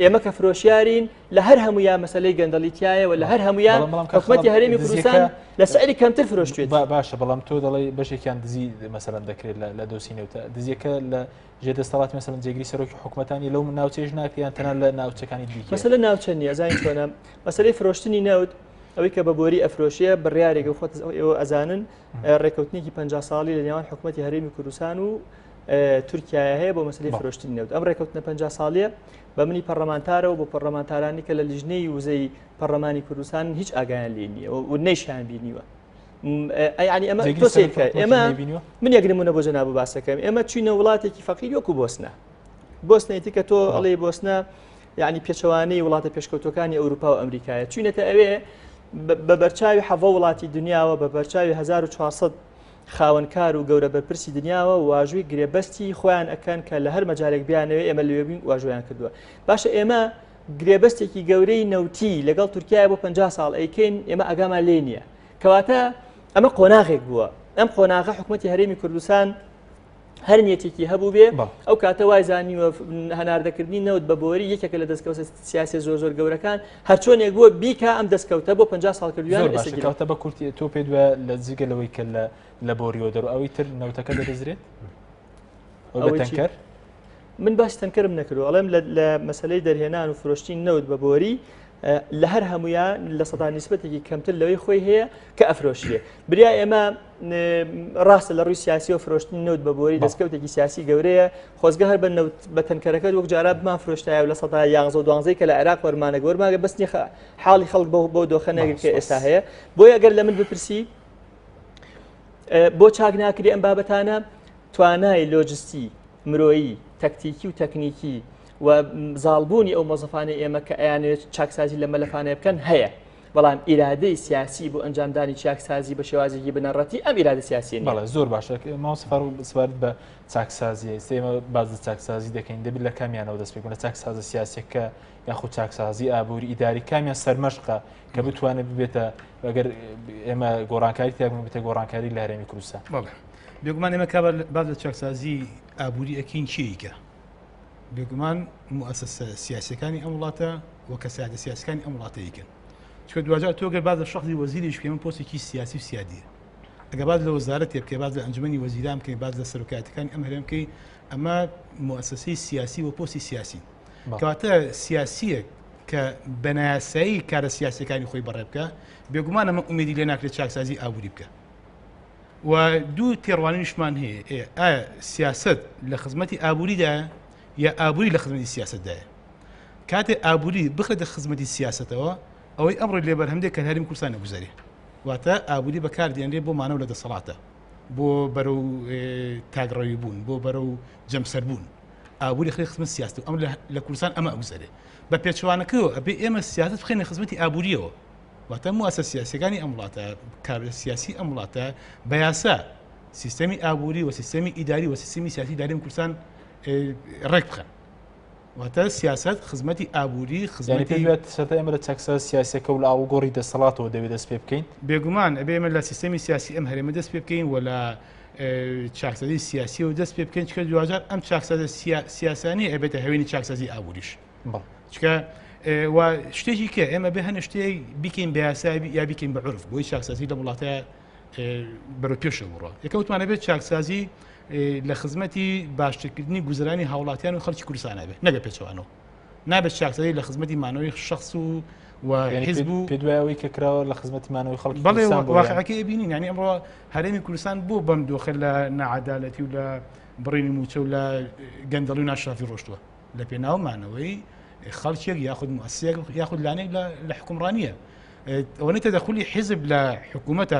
ئێمە کە فرۆشیارین لە هەر هەمویان مەسەلەی گەندەڵیتیایە و لە هەر هەمویان حکومەتی هەرێمی کوردستان لە سەعری کەمتر فرۆشتوێت باشە بەڵام تۆ دەڵێ بەشێکیان دزی مەسەلەن دەکرێت لە دۆسی نەوتە دزیەکە لە ژێدەستەڵاتی مەسەلەن جێگری سەرۆکی حکومەتانی لەو ناوچەیەش ناکەیان تەنان لە ناوچەکانی دیکە مەسەلە ناوچە نیە زانین چۆنە مەسەلەی فرۆشتنی نەوت ئەوەی کە بە بۆری ئەفرۆشیە بڕیارێک خۆت ئێوە ئەزانن ڕێکەوتنێکی 50 ساڵی لە نێوان حکومەتی هەرێمی کوردستان و تورکیای هەیە بۆ مەسلەی فرۆشتنی نەوت ئەم ڕێکەوتنە 50 ساڵیە بە منی پەرلەمانتارەوە بۆ پەرلەمانتارانی کە لە لیژنەی وزەی پەرلەمانی کوردستان هیچ ئاگایان لێ نییە و نەیشیان بینیوە ینی ئەمە تۆسێکە ئێمە من یەکنمونە بۆ جەناب باسەکەم ئێمە چوینە وڵاتێکی فەقیر وەکو بۆسنەیەتی کە تۆ ئەڵێ بۆسنە یعنی پێچەوانەی وڵاتە پێشکەوتەکانی ئەوروپا و ئەمریکایە چوینەتە ئەوێ بە بەرچاوی حەڤە وڵاتی دنیاوە بە بەرچاوی 1400 خاوەنکار و گەورە بەرپرسی دنیاوە واژووی گرێبەستی خۆیان ئەکەن کە لە هەر مەجارێک بیانەوە ئێمە لەوێبین واژۆیان کردووە باشە ئێمە گرێبەستێکی گەورەی نەوتی لەگەڵ تورکیای بۆ 50 ساڵ ئەیکەین ئێمە ئەگامان لێ نییە کەواتە ئەمە قۆناغێک بووە ئەم قۆناغە حکومەتی هەرێمی کوردستان هەر نیەتێکی هەبوو بێ ئەو کاتە وای زانیوە هەناردەکردنی نەوت بە بۆری یەکێکە لە دەستکەوتە سیاسی زۆر گەورەکان هەر چۆنێک بووە بیکە ئەم دەستکەوتە بۆ 50 ساڵ کردویان کەوتە بە کورتی تۆ پێ دووە لە جگەلەوەی کە لە بۆریەوە دەرو ئەوەی تر نەوتەکە دەدەزرێت تەنکەر من باش تەنکەرم نەکردو ئەڵێم لە مەسلەی دەرهێنان و فرۆشتین نەوت بە بۆری لە هەر هەمویان لە سەدا نیسبەتێکی کەمتر لەوەی خۆی هەیە کە ئەفرۆشیێ بریا ئێمە ڕاستە لە ڕووی سیاسی و فرۆشتنی نەوت بە بۆری دەستکەوتێکی سیاسی گەورەیە خۆزگە هەر بە تەنکەرەکەت وەک جارا بمان فرۆشتایە و لە سەدا 11 کە لە عێراق وەرمانە گەورماگە بەستنی حاڵی خەڵک بۆ دۆخەنێک کە ئێستا هەیە بۆی ئەگەر لە من بپرسی بۆ چاک ناکری ئەم بابەتانە توانای لۆجستی مرۆیی تەکتیکی و تەکنیکی و زالبوونی ئەو مۆزەفانەی ئێمە کە ئەیانێت چاکسازی لە مەلەفانەیە بکەن هەیە بەڵام ئیرادەی سیاسی بۆ ئەنجامدانی چاکسازی بە شێوازێکی بنەڕەتی ئەم ئیرادە سیاسی بەڵێ زۆر باشە ماوەسەفەر سپارت بە چاکسازی ئێمە باز لە چاکسازی دەکەین دەبێت لە کامیانەوە دەست پێکەوە لە چاکسازە سیاسیەکە یاخود چاکسازی ئابووری ئیداری کامیان سەرمەشقە کە بتوانێت ببێتە ئەگەر ئێمە گۆڕانکاری تیاگەن بێتە گۆڕانکاری لە هەرێمی کوردستان بەڵێ بێگومان ئێمە باز لە چاکسازی ئابووری ئەکەین چیکە بێگومان موسسە سیاسەکانی ئەم وڵاتە وە کەسایەتە سیاسەکانی ئەم وڵاتەیەکەن چکە دوجار تۆگەر باز لە شەخصی وەزیریش پێمە پۆستێکی سیاسی و سیادیە ئەگە باز لە وەزارەتێ بکەی باز لە ئەنجومەنی وەزیران بکەی باز لە سەرۆکایەتەکانی ئەم هەرێم بکەی ئەمە موسسەی سیاسی و پۆستی سیاسی کەواتە سیاسیە کە بەنایاسایی کارە سیاسەکانی خۆی بەڕێ بکە بێگومان ئەمە ئومێدی لێ ناکرێت چاکسازی ئابووری بکە و دوو تێڕوانینیشمان هەیە ئایا سیاست لە خزمەتی ئابووریدایە یا ئابووری لە خزمەتی سیاستدایە کاتێ ئابووری بخرێتە خزمەتی سیاستەوە ئەوەی ئەمڕۆ لێبەر هەندێک کە هەرێمی کوردستان نەگوزارێ واتە ئابووری بەکاردێنرێ بۆ مانەوە لە دەسەڵاتە بۆ بەرەو تاگڕەوی بوون بۆ بەرەو جەمسەر بوون ئابووری خێ خزمەت سیاست و ئەم لە کوردستان ئەمە ئەگوزارێ بە پێچوانەکەەوە ئەبێ ئێمە سیاست بخێنە خزمەتی ئابووریەوە واتە موسسە سیاسەکانی ئەم وڵاتە کار سیاسی ئەم وڵاتە بە یاسا سیستەمی ئابووری و سیستەمی ئیداری و سیستەمی سیاسی داریم کوردستان ڕێک بخەن واتە سیاست خزمەتی ئابووری خزمەتی سەر ئێمە لە چاکسە سیاسەکە و لە ئاڵگۆڕی دەسەڵاتەوە دەوێت دەست پێ بکەین بێگومان ئەبێ ئێمە لە سیستەمی سیاسی ئەم هەرێمە دەست پێ بکەین و لە چاکسازی سیاسی و دەست پێ بکەین چکە دوجار ئەم چاکسازە سیاسانی ئەبێتە هەوێنی چاکسازی ئابووریش چکە و شتێکی کە ئێمە بێ هەنە شتێک بیکەین بە یاسایی یا بیکەین بە عورف بۆی چاکسازی لە وڵاتە بەرەو پێشە بڕۆ یەکەوتمانە بێت چاکسازی لە خزمەتی باشترکردنی گوزەرانی هاوڵاتیان و خەڵکی کوردستانە بێت نەگە پێچەوانەوە نابێت چاکسازی لە خزمەتی مانەوەی شخص و حیزب و پێدوایەوەی کە کراوە لە خزمەتی مانەوەی خەڵکی بەڵێ واقعەکەی بینین یعنی ئەمڕۆ هەرێمی کوردستان بۆ بەم دۆخە لە نەعەدالەتی و لە بڕینی موچە و لە گەندەڵی و ناشافی ڕۆشتووە لە پێناومانەوەی خەڵکێک یاخود موسسەیەک یاخود لانەیەک لە حکومڕانیە ئەوەی تەدەخلی حیزب لە حکوومەتە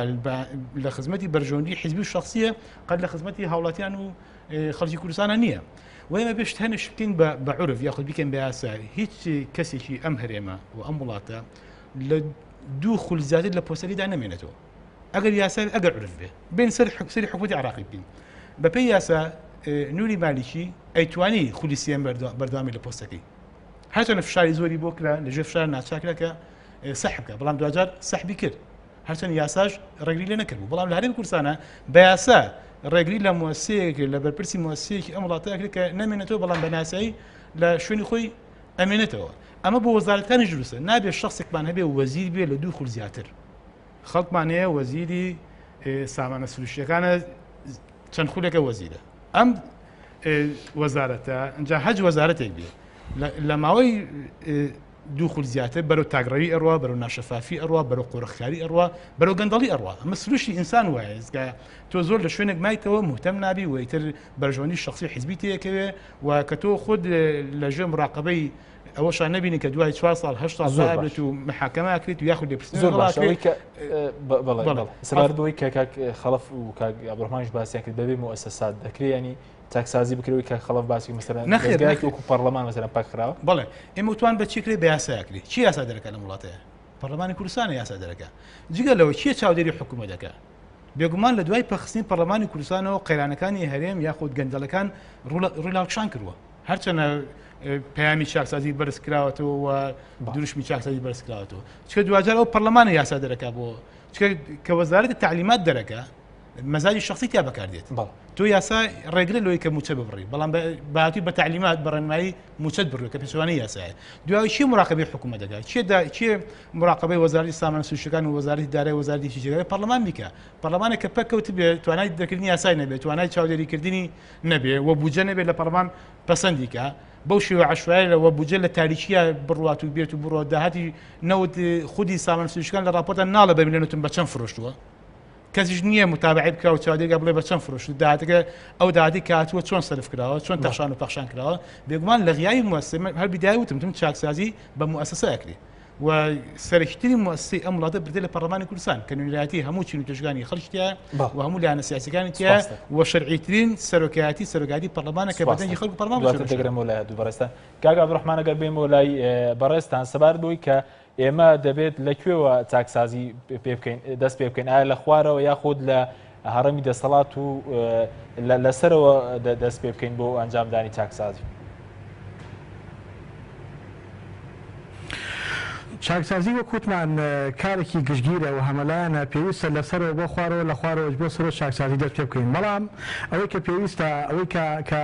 لە خزمەتی بەرژەوەندی حیزبی و شخصیە قەت لە خزمەتی هاوڵاتیان و خەڵکی کوردستانە نییە و ئێمە بێشت هەنش بکەین بە عورف یاخود بیکەین بە یاسا هیچ کەسێکی ئەم هەرێمە و ئەم وڵاتە لە دوو خولزیاتر لە پۆستەریدا نامێنێتەوە ئەگەر یاسا ئەگەر عورف بێ بین سەری حکومەتی عراقی بکەین بەپێی یاسا نوری مالیکی ئەیتوانی خولیسیان بەردەوامی لە پۆستەکەی هەرچەنە فشاری زۆری بۆ کرا لەژێر فشار ناچاکرا سەحبکە بەڵام دوجار سەحبی کرد هەرچەند یاساش ڕێگری لێ نەکرد بوو بەڵام لە هەرێمی کوردستانە بە یاسا ڕێگری لە موسسەیەک لە بەرپرسی موسسەیەکی ئەم وڵاتەیە کە نامێنێتەوە بەڵام بە ناسایی لە شوێنی خۆی ئەمێنێتەوە ئەمە بۆ وەزارەتەکانی دروستە نابێت شخصێکمان هەبێ وەزیر بێ لە دوو خول زیاتر خەڵکمان هەیە وەزیری سامانە سروشتیەکانە چەند خولێکە وەزیرە ئەم وەزارەتە ئەنجا هەج وەزارەتێک بێ لە ماوەی دوو خول زیاتر بەرەو تاگڕەوی ئەڕوا بەرەو ناشەفافی ئەڕوا بەرەو قۆڕەخکاری ئەڕوا بەرەو گەندەڵی ئەڕوا ئەمە سروشتی ئینسان وایە کە تۆ زۆر لە شوێنێک مایتەوە مهتەم نابی و ئیتر بەرژەوەندی شخصی حیزبی تەیەکەوێ و کە تۆ خود لەژێ مراقبەی ئەوەشان نەبینی کە دوای 4 ساڵ 8 ساڵ زابێت و محاکەمە کریت و یاخود لێپرسێنەوەی سەباردەوەی کە کاک خەڵف و کاک عەبدوڕەحمانش باسییان کرد بەبێ مؤسسات دەکرێت ینی تاکسازی بکرێت کە خەڵف باسی مەسەلەن وەکو پەرلەمان مەسەلەن پاکراوە بەڵێ ئێمە توان بە چی کرێ بە یاسایەکری چی یاسا دەرەکە لە وڵاتەیە پەرلەمانی کوردستانە یاسا دەرەکە جگە لەوە چیە چاودێری حکوومەت دەکات بێگومان لە دوای پەخستنی پەرلەمانی کوردستانەوە قەیرانەکانی هەرێم یاخود گەندەڵەکان ڕوولاکشان کردووە هەرچەنە پەیامی چاکسازی بەرز کراوەتەوە و دروشمی چاکسازی بەرز کراوەتەوە چکە دوجار ئەو پەرلەمانە یاسا دەرەکە بۆ چکە کە وەزارەتی تعلیمات دەرەکە مەزاجی شخصی تیا بەکاردێت تۆ یاسا ڕێگرە لەوەی کە موچە ببڕی بەڵام باتی بە تعلیمات بەڕێنمایی موچەت بڕوە کە پێچوانی یاسایە دوای چی مراقبەی حکوومەت دەکات چی مراقبەی وەزارەتی سامانە سروشتیەکان و وەزارەتی دارایی وەزارەتی تیجارەتی پەرلەمان بیکە پەرلەمانێک کە پەککەوت بێت توانای دەرکردنی یاسای نەبێت توانای چاودێریکردنی نەبێ و بودجە نەبێت لە پەرلەمان پەسەندیکە بەو شێوە عەشوائیەوە بودجە لە تاریکیە بڕوات و بێت و بڕۆ داهاتی نەوت خودی سامانە سروشتیەکان لە راپۆرتە ناڵە ببینێتون بە چەند فڕۆشتووە کەسیش نییە متابعی بکرا و چاودێرگا بڵێ بە چەند فڕۆشت داهاتەکە ئەو داهاتی کاتووە چۆن سەرف کراوە چۆن تەخشان و پەخشان کراوە بێگومان لە غیای موسسە هەر بیدای وتم چاکسازی بە موسسە ئەکری و سەرکتری مؤسسەی ئەم وڵاتە بردێ لە پەرلەمانی کوردستان کە نوێنەرایەتی هەموو چین و توێژگانی خەڵکیە و هەموو لایەنە سیاسیەکانی تیا و شەرعیترین سەرۆکایەتی پەرلەمانە کە بەدەنگی خەڵک پەرلەمان دەگرێمەوە لای دووبەڕێستان. کاک عەبدوڕەحمان ئەگەر بێمەوە لای بەڕێستان سەبار بووی کە ئێمە دەبێت لەکوێوە چاکسازی پێ بکەین دەست پێ بکەین ئایا لە خوارەوە یاخود لە هەڕەمی دەسەڵات و لەسەرەوە دەست پێ بکەین بۆ ئەنجامدانی چاکسازی؟ چاکسازی وەکوتمان کارێکی گشتگیرە و هەمەلایەنە پێویستە لەسەرەوە بۆ خوارەوە لە خوارەوە بۆ سەرۆ چاکسازی دەست پێ بکەین. بەڵام ئەوەی کە پێویستە ئەوەی کە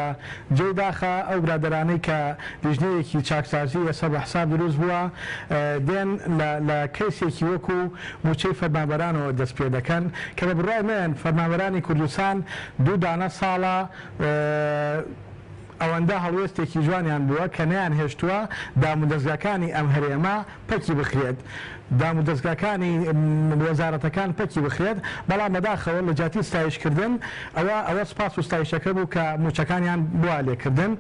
جێی داخە ئەو برادرانەی کە لیژنەیەکی چاکسازی ئێستا بە حساب دروست بووە دێن لە کەیسێکی وەکو موچەی فەرمانبەرانەوە دەست پێ دەکەن کە بە بڕای من فەرمانبەرانی کوردستان دوو دانە ساڵە ئەوەندە هەڵوێستێکی جوانیان بووە کە نەیان هێشتووە دامودەستگاکانی ئەم هەرێمە پەکی بخرێت دامودەستگاکانی وەزارەتەکان پەکی بخرێت بەڵام بەداخەوە لە جاتی ستایشکردن ئەوە سپاس و ستایشەکە بوو کە موچەکانیان بوا لێکردن.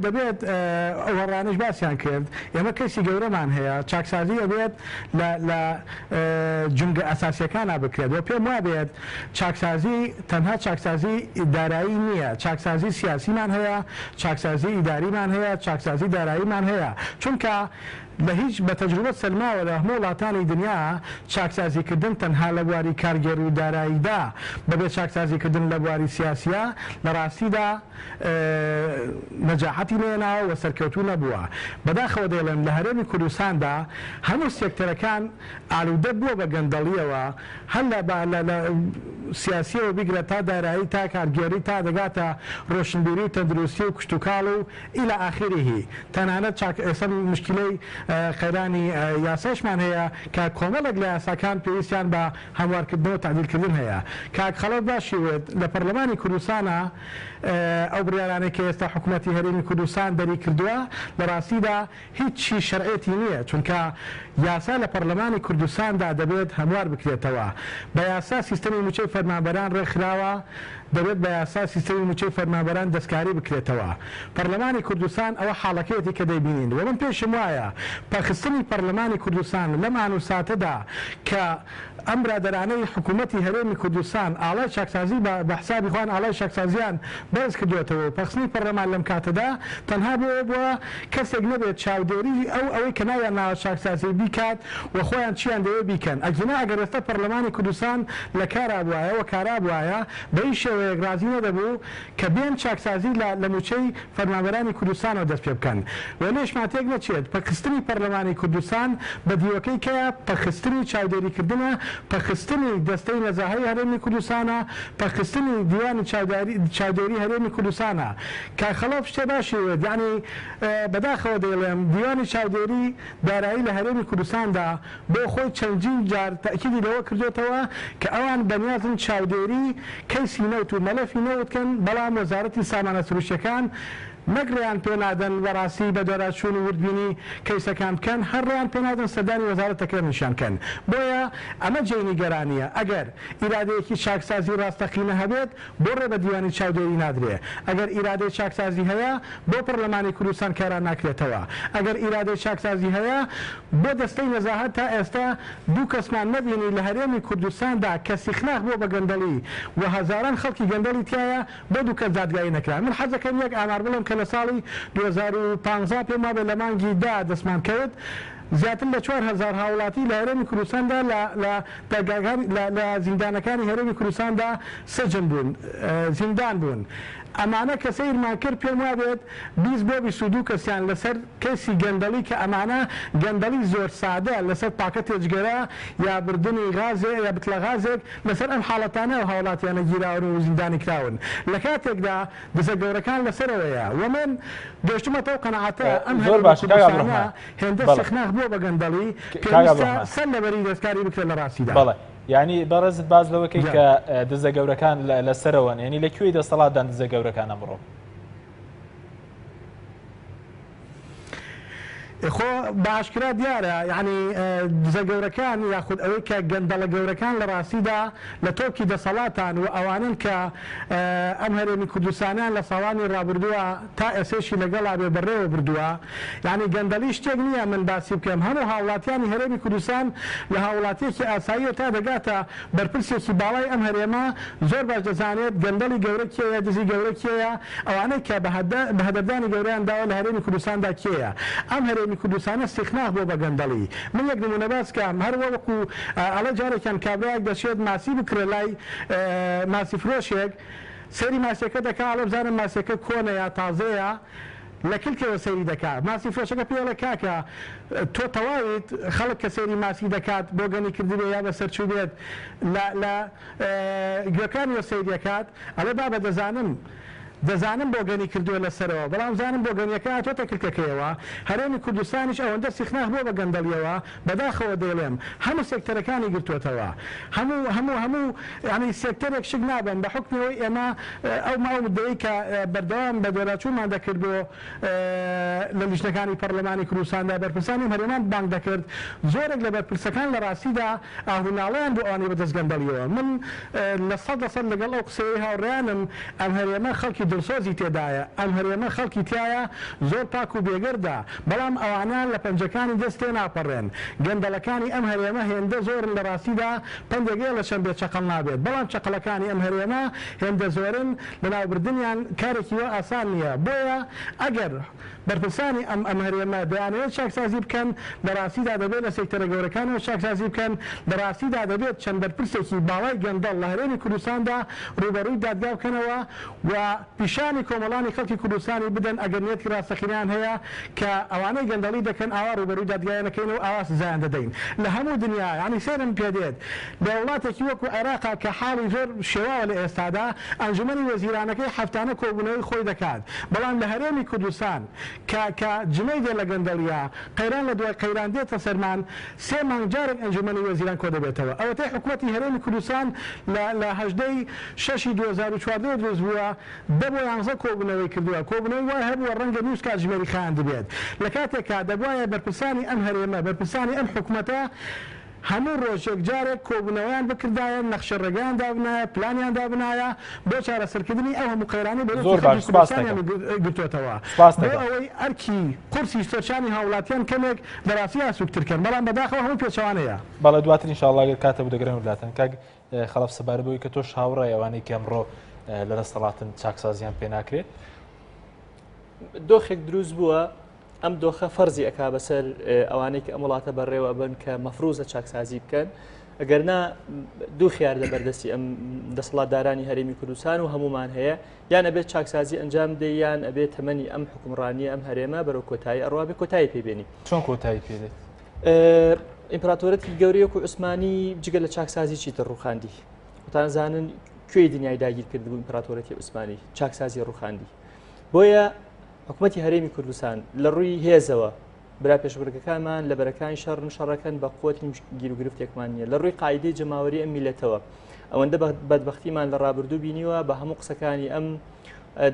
دەبێت ئەوەڕانش باسییان کرد ئێمە کەسی گەورەمان هەیە چاکسازی ئەبێت لە جنگە ئەساسیەکانە بکرێت و پێم وابێت چاکسازی تەنها چاکسازی دارایی نییە، چاکسازی سیاسیمان هەیە، چاکسازی ئیداریمان هەیە، چاکسازی داراییمان هەیە چونکە لە هیچ بە تەجروبەت سەلماوە لە هەموو وڵاتانی دنیا چاکسازیکردن تەنها لە بواری کارگەر و داراییدا بەبێ چاکسازیکردن لە بواری سیاسیە لە ڕاستیدا نەجاحەتی نێناوە و سەرکەوتوو نەبووە. بەداخەوە دەڵێن لە هەرێمی کوردستاندا هەموو سێکتەرەکان ئالوودە بووە بە گەندەڵیەوە هەر لە سیاسیەوە بیگرێت تا دارایی تا کارگێری تا دەگاتە ڕۆشنبیری و تەندروستی و کشتتوکاڵ و ئیلە ئاخریهی تەنانەت ئێستا مشکلەی قەیرانی یاساشمان هەیە کە کۆمەڵێک لە یاساکان پێویستیان بە هەموارکردنەوە تعدیلکردن هەیە. کاک خەڵەت باشیوێت لە پەرلەمانی کوردستانە ئەو بڕیارانەی کە ئێستا حکوومەتی هەرێمی کوردستان دەری کردووە لە ڕاستیدا هیچی شەرعێتی نییە چونکە یاسا لە پەرلەمانی کوردستاندا دەبێت هەموار بکرێتەوە. بە یاسا سیستەمی موچەی فەرمانبەران ڕێکخراوە دەبێت بە یاسا سیستەمی موچەی فەرمانبەران دەستکاری بکرێتەوە. پەرلەمانی کوردستان ئەوە حاڵەکەیەتی کە دەیبینین و من پێشم وایە پەخستنی پەرلەمانی کوردستان لەم ئانوساتەدا کە ئەم برادرانەی حکوومەتی هەرێمی کوردستان ئاڵای چاکسازی بە حسابی خوان ئاڵای چاکسازیان بەرز کردوێتەوە پەخستنی پەرلەمان لەم کاتەدا تەنها بووە کەسێک نەبێت چاودێری ئەوەی کە ناویان ناوە چاکسازی بیکات و خۆیان چیان دەوێت بیکەن. ئەگەنا ئەگەر ئێستا پەرلەمانی کوردستان لە کارا بوایە و کارا بوایە بە هیچ شێوەیەک رازی نەدەبوو کە بێن چاکسازی لە موچەی فەرمانبەرانی کوردستانەوە دەست پێ بکەن. و لێشمان تێک نەچێت پەخستنی پەرلەمانی کوردستان بە دیوەکەی کەیە پەخستنی چاودێریکردنە پەخستنی دەستەی نەزاهەی هەرێمی کوردستانە پەخستنی دیوانی چاودێری هەرێمی کوردستانە کە خەڵەت شتێ باشیوێت یعنی بەداخەوە دەڵێم دیوانی چاودێری دارایی لە هەرێمی کوردستاندا بۆ خۆی چەندین جار تاکیدی لەوە کردوێتەوە کە ئەوان بەنیازن چاودێری کەیسی نەوت و مەلەفی نەوتکەن بەڵام وەزارەتی سامانە سروشتیەکان نەگریان پێنادەن بەڕاستی بە دۆراشون و وردبینی کەیسەکان بکەن هەرڕیان پێنادەن سەردانی وەزارەتەکە نیشانکەن. بۆیە ئەمە جێی نیگەرانیە ئەگەر ئیرادەیەکی چاکسازی ڕاستەقینە هەبێت بۆ ڕێ بە دیوانی چاودێری نادرێ. ئەگەر ئیرادەی چاکسازی هەیە بۆ پەرلەمانی کوردستان کاران ناکرێتەوە. ئەگەر ئیرادەی چاکسازی هەیە بۆ دەستەی نەزاهەت تا ئێستا دوو کەسمان نەبینی لە هەرێمی کوردستاندا کە سیخناخ بۆ بە گەندەڵی و هەزاران خەڵکی گەندەڵی تایە بۆ دوو کەس دادگایی نەکرا. من حەزەکەم یەک ئامار بڵێم کە لە ساڵی 2015 پێم وابێت لە مانگی دا دەستمان کەوت زیاتر لە 4,000 هاوڵاتی لە هەرێمی کوردستاندا لە زیندانەکانی هەرێمی کوردستاندا سەجن بوون زیندان بوون. ئەمانە کە سەیرمان کرد پێم وابێت 20 بۆ 22 کەسیان لەسەر کەسی گەندەڵی کە ئەمانە گەندەڵی زۆر سادە لەسەر پاکە تێجگەرە یا بردننی غازێ یا بتلە غازێک لەسەر ئەم حاڵەتانە و هاوڵاتیانە گیراون و زیندانی کراون. لە کاتێکدا دزە گەورەکان لەسەرەوەیە و من گەشتمەتەوە قەنەعاتە ئەم هەرێمی هێندە سیخناخ بووە بە گەندەڵی پێویستە سەر لەبەری دەستکاری بکرێت لە ڕاستیدا. یعنی بەڕێزت باز لەوەکەی کە دزە گەورەکان لەسەرەوەن ینی لەکوێی دەسەڵاتدان دزە گەورەکان ئەمڕۆ خۆ باشکرا دیارە یعنی دزە گەورەکان یاخود ئەوەی کە گەندەڵە گەورەکان لە ڕاستیدا لە تۆپی دەسەڵاتان و ئەوانن کە ئەم هەرێمی کوردستانیان لە ساڵانی ڕابردووە تا ئێسێشی لەگەڵا بێ بەڕێوە بردووە یعنی گەندەڵی شتێک نییە من باسی بکەم هەموو هاوڵاتیانی هەرێمی کوردستان لە هاوڵاتیەکی ئاسایی تا دەگاتە بەرپرسێکی باڵای ئەم هەرێمە زۆر باش دەزانێت گەندەڵی گەورە کێیە دزی گەورە کێیە ئەوانەی کە بە هەدەردانی گەوریان داوە لە هەرێمی کوردستاندا کێیە ئەم هەرێمی کوردستانە سیخناغ بۆ بە گەندەڵی من یەک نمونە باس کەم هەر وەکو ئەڵە جارێکیان کابراایك دەچێت ماسی بکرێ لای ماسی فرۆشێک سەری ماسیەکە دەکا ئەڵە بزانم ماسیەکە کۆنە یا تازەیە لە کلکەوە سەیری دەکات ماسی فرۆشەکە پێڵە کاکە تۆ تەواویت خەڵک کە سەیری ماسی دەکات بۆ گەنی کردبێ یا بە سەرچوو بێت لە گوێکانیوە سەیری دەکات ئەڵێ بابە دەزانم بۆ گەنی کردووە لەسەرەوە بەڵام زانم بۆ گەنیەکە تۆتە کلکەکەیەوە هەرێمی کوردستانیش ئەوەندە سیخناغ بۆ بە گەندەڵیەوە بەداخەوە دەیڵێم هەموو سێکتەرەکانی گرتووەتەوە هەموو ینی سێکتەرێک شک نابن بە حکمەوەی ئێمە ئەو ماوە مدەیە کە بەردەوام بە دۆراچوومان دەکرد بۆ لە لیژنەکانی پەرلەمانی کوردستاندا بەرپرسانی هەرێمان بانگ دەکرد زۆرێک لە بەرپرسەکان لە ڕاستیدا ئاهوناڵیان بۆ ئەوانەی بەدەست گەندەڵیەوە من لە 100% لەگەڵ ئەو قسەی هاوڕێیانم ئەم هەرێمە خەڵکی دڵسۆزی تێدایە ئەم هەرێمە خەڵکی تایە زۆر پاک و بێگەردە بەڵام ئەوانە لە پەنجەکانی دەستێ ناپەڕێن گەندەڵەکانی ئەم هەرێمە هێندە زۆر لە ڕاستیدا پندێگەیە لە چەند بێت چەقەڵ نابێت بەڵام چەقەڵەکانی ئەم هەرێمە هێندە زۆرن لەناوبردنیان کارێکی وە ئاسان نییە بۆیە ئەگەر بەرپرسانی ئەم هەرێمە دەیانەوێت چاکسازی بکەن لە ڕاستیدا دەبێت لە سێکتەرە گەورەکانەوە چاکسازی بکەن لە ڕاستیدا دەبێت چەند بەرپرسێکی باڵای گەندەڵ لە هەرێمی کوردستاندا ڕوبەڕووی دادگا بکەنەوە و پیشانی کۆمەڵانی خەڵکی کوردستانی بدەن ئەگەر نێتی ڕاستەقینیان هەیە کە ئەوانەی گەندەڵی دەکەن ئاوا ڕوبەڕووی دادگایەکەین و ئاوا سزایان دەدەین لە هەموو دنیا ینی سێرم پێدێت لە وڵاتێکی وەکو عێراقا کە حاڵی زۆر شێواوە لە ئێستادا ئەنجومەنی وەزیرانەکەی هەفتانە کۆبوونەوەی خۆی دەکات بەڵام لە هەرێمی کوردستان کە جمەی دێ لە گەندەڵیا قەیران لە دوای قەیران دێتە سەرمان سێ مانگ جارێک ئەنجومەنی وەزیران کۆ دەبێتەوە ئەوەتەی حکوومەتی هەرێمی کوردستان لە 2014 دروست بووە بۆ 11 کۆبوونەوەی کردووە کۆبوونەوەی وای هەبووە ڕەنگە نووس کاتژمێری خان دەبێت لە کاتێکا دەبوایە بەرپرسانی ئەم هەرێمە بەرپرسانی ئەم حکوومەتە هەموو ڕۆژێک جارێک کۆبوونەوەیان بکردایە نەخشە ڕێگەیان دابنایە پلانیان دابنایە بۆ چارەسەرکردنی ئەو هەموو قەیرانی گرتوێتەوە بۆ ئەوەی ئەرکی قورسی سەرچانی هاوڵاتیان کەمێک لەڕاستی ئاسوکترکەن بەڵام بەداخەوە هەموو پێچەوانەیە بەڵێ دواتر ئینشاءڵڵا ئەگەر کاتە بوو دەگرن وڵاتن کاک خەڵەف سەبارەت بەوەی کە تۆش هاوڕێی ئەوانەی کە ئەمڕۆ لە دەسەڵاتن چاکسازیان پێ ناکرێت دۆخێک دروست بووە ئەم دۆخە فەرزی ئەکا بەسەر ئەوانەی کە ئەم وڵاتە بەڕێوە بن کە مەفروزە چاکسازی بکەن ئەگەرنا دوو خیار لە بەردەستی ئەم دەسەڵاتدارانی هەرێمی کوردستان و هەمومان هەیە یان ئەبێت چاکسازی ئەنجام بدەیت یان ئەبێت تەمەنی ئەم حکومڕانیە ئەم هەرێمە بەرەو کۆتایی ئەڕوا بێ کۆتایی پێبێنی چۆن کۆتایی پێدێت ئیمپراتۆرەتی گەورەیەک و عوسمانی جگە لە چاکسازی چیتر ڕووخاندی وتانزانن کوێی دنیای داگیر کرد بوو ئیمپراتۆرەتی عوسمانی چاکسازی ڕووخاندی بۆیە حکوومەتی هەرێمی کوردستان لە ڕووی هێزەوە برا پێشبڕگەکانمان لە بەرەکانی شەڕ شەڕەکەن بە قوتی گیر و گرفتێکمان نیە لە ڕووی قاعدەی جەماوەری ئەم میلەتەوە ئەوەندە بەدبەختیمان لە ڕابردوو بینیوە بە هەموو قسەکانی ئەم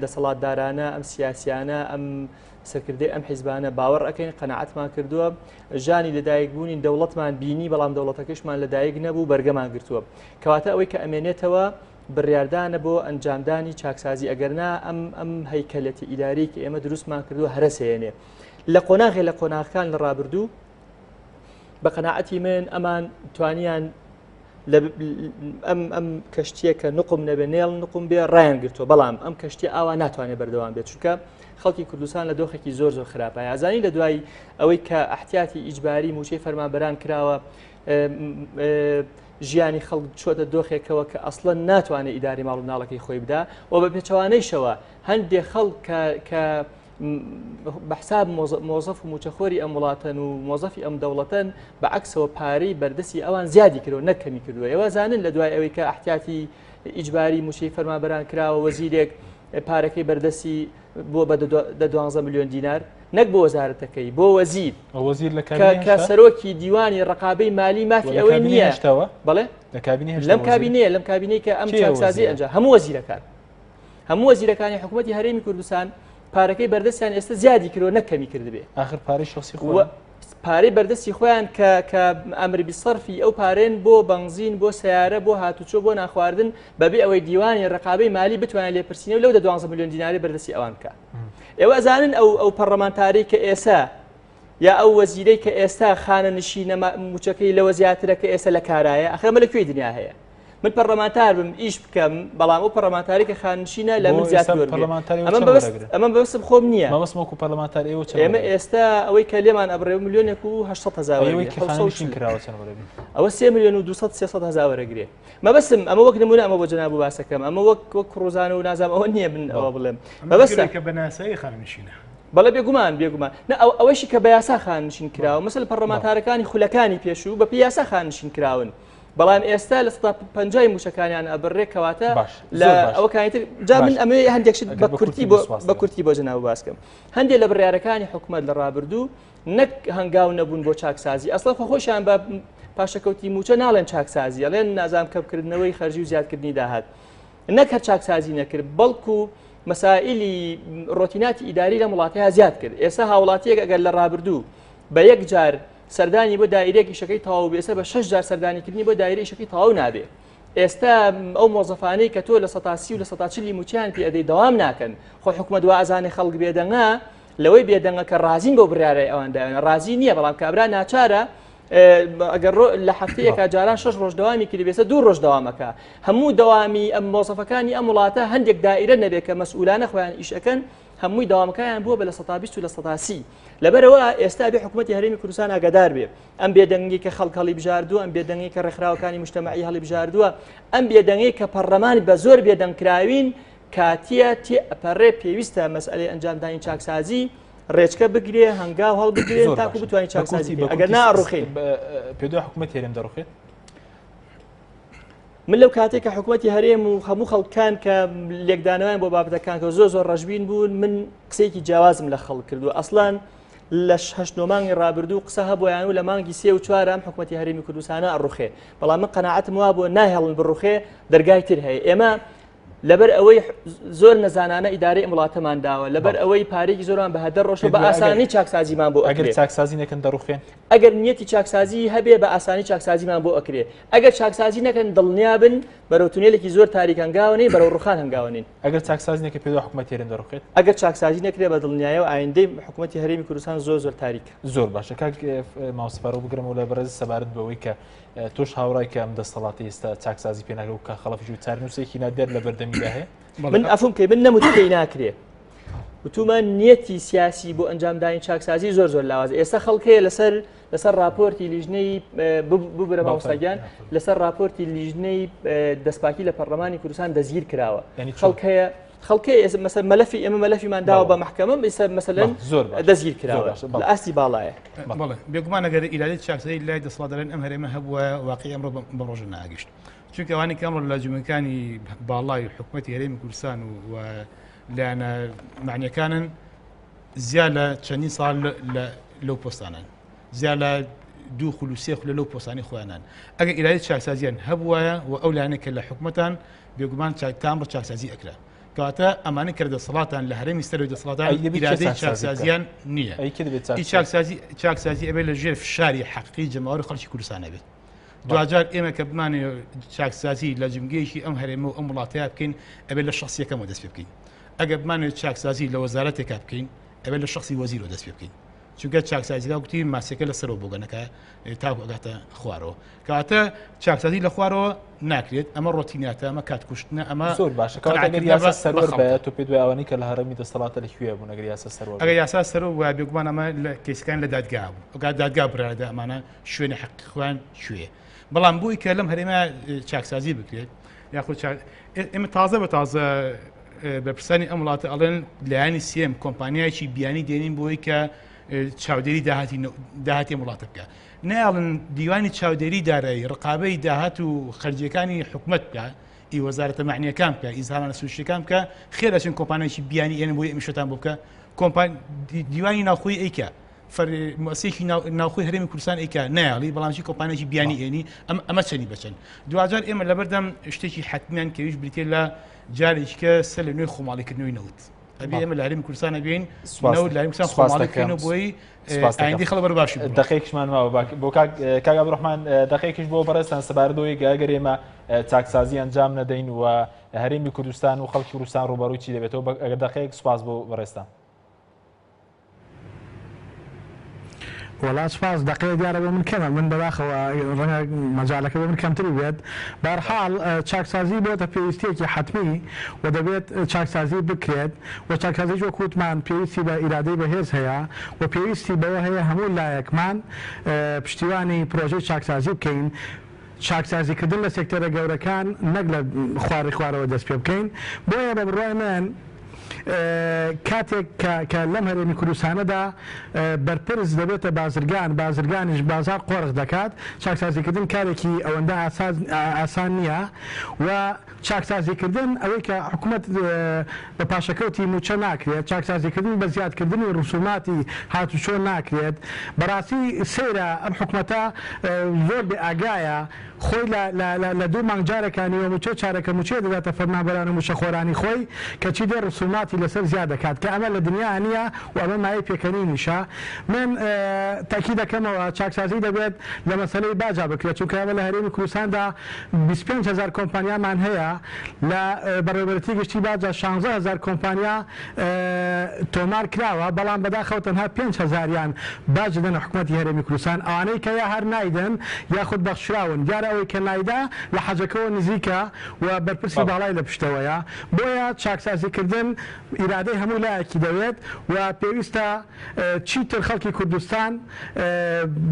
دەسەڵاتدارانە ئەم سیاسیانە ئەم سەرکردەی ئەم حیزبانە باوەڕ ئەەکەین قەنەعەتمان کردووە ژانی لەدایکبوونی دەوڵەتمان بینی بەڵام دەوڵەتەکەشمان لەدایک نەبوو بەرگەمان گرتووە کەواتە ئەوەی کە ئەمێنێتەوە بڕیاردانە بۆ ئەنجامدانی چاکسازی ئەگەرنا ئەم هەیکەلەتی ئیداری کە ئێمە دروستمان کردووە هەرسێنێ لە قۆناغەکان لە ڕابردوو بە قەناعەتی من ئەمان توانیان ئەم کەشتیە کە نقم نەبێ نێڵ نقم بێ ڕایان گرتووە بەڵام ئەم کەشتی ئاوا ناتوانێت بەردەوام بێت چونکە خەڵکی کوردستان لە دۆخێکی زۆر خراپە یازانی لە دوای ئەوەی کە احتیاتی ئیجباری موچەی فەرمانبەران کراوە ژیانی خەڵک چۆتە دۆخێکەوە کە ئەسڵەن ناتوانێت ئیداری ماڵ و ناڵەکەی خۆی بدا و بە پێچەوانەیشەوە هەندێک خەڵک کە بەحساب مۆزەف و موچەخۆری ئەم وڵاتەن و مۆزەفی ئەم دەوڵەتەن بەعکسەوە پارەی بەردەسی ئەوان زیادی کردەوە نەکەمی کردووە ئێوە زانن لە دوای ئەوەی کە احتیاتی ئیجباری موچەی فەرمانبەران کراوە وەزیرێک پارەکەی بەردەسی بۆ بە 12 میلیۆن دینار نەک بۆ وەزارەتەکەی بۆ وەزیر کە سەرۆکی دیوانی ڕقابەی مالی مافی ئەوەی نییە بەڵێ لەم کابینەیە کە ئەم چاکسازی ئەنجام هەموو وەزیرەکانی حکوومەتی هەرێمی کوردستان پارەکەی بەردەستیان ئێستا زیادی کردەوە نەکەمی کردبێ آخر پارەی شخصی خۆ پارەی بەردەستی خۆیان کە ئەمر بسەرفی ئەو پارێن بۆ بنزین بۆ سیارە بۆ هاتوچۆ بۆ ناخواردن بەبێ ئەوەی دیوانی ڕقابەی مالی بتوانێت لێپرسینە و لەو 12 ملیۆن دیناری بەردەستی ئەوان بکە. ئێوە ئەزانن ئەو پەرلەمانتاری کە ئێستا یا ئەو وەزیرەی کە ئێستا خانە نشینە موچەکەی لەوە زیاترە کە ئێستا لە کارایە ئەخەمە لەکوێی دنیا هەیە. من پەرلەمانتار بم ئیش بکەم بەڵام ئەو پەرلەمانتاری کە خانشینە لە من زیاتر ئەمە بەسم خۆم نییە ئێمە ئێستا ئەوەی کە لێمان ئەبڕێ ملیۆنێک و 800,000 ئەوە 3 ملیۆن و 200,000 وەرەگرێ مەبەسم ئەمە وەک نمونە ئەمە بۆ جەناب و باسەکەم ئەمە وەک ڕۆژانە و نازام ئەوە نییە من ئەوە بڵێم مەبەستە کە بەناسایی خانشینە بەڵێ بێگومان ئەوەشی کە بە یاسا خانشین کراوە مەسەل پەرلەمانتارەکانی خولەکانی پێشوو بە پیاسا خانشین کراون بەڵام ئێستا لە 150 موشەکانیان ئەبڕێکەواتە لە ئەوەکانیتر جا من ئەمە هەندێکشت بە کورتی بۆ جەناب و باسکەم هەندێک لە بڕیارەکانی حکوومەت لە ڕابردوو نەک هەنگاو نەبوون بۆ چاکسازی ئەسڵ خۆشیان بە پاشەکەوتی موچە ناڵێن چاکسازی ئەڵێن نازام کەمکردنەوەی خەرجی و زیادکردنی داهات نەک هەر چاکسازی نەکرد بەڵکو مەسائلی ڕۆتیناتی ئیداری لە وڵاتەیە زیاد کرد ئێستا هاوڵاتیەک ئەگەر لە ڕابردوو بە یەک جار سەردانی بۆ دایرێکی شەکەی تەواو بێسە بە 6 جار سەردانیکردنی بۆ دایرەی شەکەی تەواو نابێ ئێستا ئەو مۆزەفانەی کە تۆ لە 130 و لە 140 موچیان پێ ئەدەی دەوام ناکەن خۆ حکومەت وا ئەزانێ خەڵک بێدەنگا لەوەی بێدەنگە کە ڕازین بۆ بڕیارەی ئەوەندایە ڕازی نییە بەڵام کابرا ناچارە ئەگەر لە هەفتەیەکە جاران 6 ڕۆژ دەوامی کردی بێسە 2 ڕۆژ دەوامەکە هەموو دەوامی ئەم مۆزەفەکانی ئەم وڵاتە هەندێک دائیرە نەبێت کە مەسئولانە خۆیان ئیشەکەن هەمووی داوامەکەیان بووە بە لە 120 و لە 130 لەبەرەوە ئێستا بێ حکوومەتی هەرێمی کوردستان ئاگادار بێ ئەم بێدەنگی کە خەڵک هەڵی بژاردووە ئەم بێدەنگی کە ڕێکخراوەکانی مجتەمەعی هەڵی بژاردووە ئەم بێدەنگی کە پەرلەمان بە زۆر بێدەنگکراوین کاتیە تێئەپەڕێ پێویستە مەسئلەی ئەنجامدانی چاکسازی ڕێچکە بگرێ هەنگاو هەڵبگرێن تاکو بتوانین چاکسازی ئەگەر ناڕوخین پێدوای حکوومەت هێرم دەڕوخێت من لەو کاتێک کە حکوومەتی هەرێم و هەموو خەڵکان کە لێکدانەوەیان بۆ بابەتەکان کە زۆر ڕەشبین بوون من قسەیەکی جیاوازم لە خەڵک کردو ئەسڵان لە 8 مانگی ڕابردوو قسە هەبوویان و لە مانگی 3 و 4 حکوومەتی هەرێمی کوردستانە ئەڕوخێ بەڵام من قەناعەتم وا بۆ ناهێڵن بڕوخێ دەرگای تر هەیە ئێمە لەبەر ئەوەی زۆر نەزانانە ئیدارەی وڵاتەمان داوە لەبەر ئەوەی پارێکی زۆران بە هەدەر ڕۆژە بە ئاسانی چاکسازیمان بۆ ئەگەر چاکسازی نەکەن دەڕوخێن ئەگەر نیەتی چاکسازی هەبێ بە ئاسانی چاکسازیمان بۆ ئەکرێ ئەگەر چاکسازی نەکەن دڵنیا بن بەرەو تونێلێکی زۆر تاریک هەنگاوەنی بەرەو ڕوخان هەنگاوەنین ئەگەر چاکسازی نەکە پێدوای حکوومەت هێرم دەڕوخێت ئەگەر چاکسازی نەکرێ بە دڵنیایە و ئایندەی حکوومەتی هەرێمی کوردستان زۆر تاریکە زۆر باشە کاک ماوسپارۆ بگرم و لە بەرز سەبارەت بەوەی کە تۆش هاوڕای کە ئەم دەسەڵاتی ئێستا چاکسازی پێ ناکە و کە خەڵەفی و چارنووسێکی نادێر لە بەردەمیدا هەیە من ئەفم کەی من نەموتکەی ناکرێ وتومان نیەتی سیاسی بۆ ئەنجامدانی چاکسازی زۆر لاوازە ئێستا خەڵکەیە لەسەر راپۆرتی لیژنەی ببرە ماوساگیان لەسەر راپۆرتی لیژنەی دەستپاکی لە پەرلەمانی کوردستان دەزگیر کراوە خەڵکەیە مەلەفی ئێمە مەلەفیمان داوە بە محکەمە مەسەلەن دەزگیر کراوە لە ئاستی باڵایە بەڵێ بێگومان ئەگەر ئیرادەی چاکسازی لای دەسەڵاتداران ئەم هەرێمە هەبووە واقعی ئەمڕۆ بە ڕۆژە ناگەشت چونکە ئەوانی کە ئەمڕۆ لە جومەکانی باڵای حکوومەتی هەرێمی کوردستان و لایەنە معنیەکانن زیاد لە چەندین ساڵ لەو پۆستانن زیاد لە 2 خول و 3 خول لەو پۆستانی خۆیانان ئەگەر ئیرادەی چاکسازیان هەبووایە و ئەو لایەنێکە لە حکوومەتان بێگومان تامڕ چاکسازی ئەکرا کەواتە ئەمانە کە دەسەڵاتان لە هەرێمی سەرۆی دەسەڵاتان ئیرادەی چاکسازیان نییە چاکسازی ئەبێ لە ژێر فشاری حەقیقی جەماوەری خەڵکی کوردستانە بێت دوجار ئێمە کە بمانێ چاکسازی لە جمگەیەکی ئەم هەرێمە و ئەم وڵاتەیە بکەین ئەبێ لە شخصیەکەمەوە دەست پێ بکەین ئەگەر بمانێت چاکسازی لە وەزارەتێکا بکەین ئەبێ لە شخصی وەزیرەوە دەست پێ بکەین چونکە چاکسازیدا گوتی ماسێکە لەسەرەوە بۆگەنەکە تاکو ئەگاتە خوارەوە کەواتە چاکسازی لە خوارەوە ناکرێت ئەمە ڕۆتیناتە ئەمە کاتکوشتنە ئەمە زۆر باشە یاسا سەرۆر بە تۆ پێ دوای ئەوەی کە لە هەرێمی دەسەڵاتە لەکوێ بوون ئەگەر یاسا سەرۆر ئەگەر یاسا سەرۆر وای بێگومان ئەمە لە کەیسەکان لە دادگا بوو ئەگات دادگا بڕادە ئەمانە شوێنە حەقی خوان کوێ بەڵام بووی کە لەم هەرێمە چاکسازی بکرێت یاخود ئێمە تازە بە تازە بە پرسانی ئەم وڵاتە ئەڵێن لایەنی سێم کۆمپانیایکی بیانی دێنین بۆی کە چاودێری داهاتی وڵاتە بکە ناڵن دیوانی چاودێری دارایی ڕقابەی داهات و خەرجیەکانی حکومەت بکە ئی وەزارەتە معنیەکان بکە ئیزهامانە سروشتەکان بکە خێرەچن کۆمپانیایکی بیانی ئێنە بۆی ئەمیشتان بۆ بکە دیوانی ناوخۆی ئەیکە مؤسسەیەکی ناوخۆی هەرێمی کوردستان ئەیکە نایڵی بەڵامشی کۆمپانیایکی بیانی ئێنی ئەمە چەنی بچن دوجار ئێمە لەبەردەم شتێکی حتمیان کەویش بریتێ لە جارێککە سەر لە نوێی خۆماڵیکردنەوەی نەوت ئەبێ ئێمە لە هەرێمی کوردستان ئەبێین نەوت لە هەرێمی کوردستان خۆماڵی بکەینەوە بۆی ئایندی خەڵک بەرباشی بن. دقیقشمان ماوە بۆ کاک عەبدوڕەحمان دقیقیش بۆ بەڕێستان سەبارەتەوەی ئەگەر ئێمە چاکسازی ئەنجام نەدەین و هەرێمی کوردستان و خەڵکی کوردستان ڕوبەڕووی چی دەبێتەوە ئەگەر دقیق سوپاس بۆ بەڕێستان. وڵات سپاس دقیقه دیارە بۆ من کەمە من بەداخەوە ڕەنگە مەجالەکە بۆ من کەمتری بێت بەرحاڵ چاکسازی بۆتە پێویستیەکی حتمی و دەبێت چاکسازی بکرێت و چاکسازی وەک وتمان پێویستی بە ئیرادەی بەهێز هەیە و پێویستی بەوە هەیە هەموو لایەکمان پشتیوانی پرۆژەی چاکسازی بکەین چاکسازیکردن لە سێکتەرە گەورەکان نەک لە خواری خوارەوە دەست پێ بکەین بۆیە بە بڕای من کاتێک کە لەم هەرێمی کوردستانەدا بەرپرس دەبێتە بازرگانیش بازار قۆرغ دەکات چاکسازیکردن کارێکی ئەوەندە ئاسان نییە و چاکسازیکردن ئەوەی کە حکوومەت بە پاشەکەوتی موچە ناکرێت چاکسازیکردن بە زیادکردنی ڕسوماتی هاتوچۆ ناکرێت بەڕاستی سەیرە ئەم حکوومەتە زۆر بێ ئاگایە خۆی لە دوو مانگجارەکانی و موچە چارەکە موچێ دەداتە فەرمانبەران و موچەخۆرانی خۆی کە چی دێ ڕسوماتی لەسەر زیاد دەکات کە ئەمە لە دنیا نییە و ئەمە مای پێکەنینیشە من تاکی دەکەمەوە چاکسازی دەبێت لە مەسەلەی باجا بکرێت چونکە ئەمە لە هەرێمی کوردستاندا 25,000 کۆمپانیامان هەیە لە بەڕێوەبەرەتی گشتی باجا 16,000 کۆمپانیا تۆمار کراوە بەڵام بەداخەوە تەنها 5,000یان باج دەنە حکوومەتی هەرێمی کوردستان ئەوانەی کە یا هەر نایدن یاخود بەخشراون دیارە ئەوەی کە نایدا لە حەجەکەەوە نزیکە و بەرپرسی باڵای لە پشتەوەیە بۆیە چاکسازیکردن ئیرادەی هەموو لایەکی دەوێت و پێویستە چیتر خەڵکی کوردستان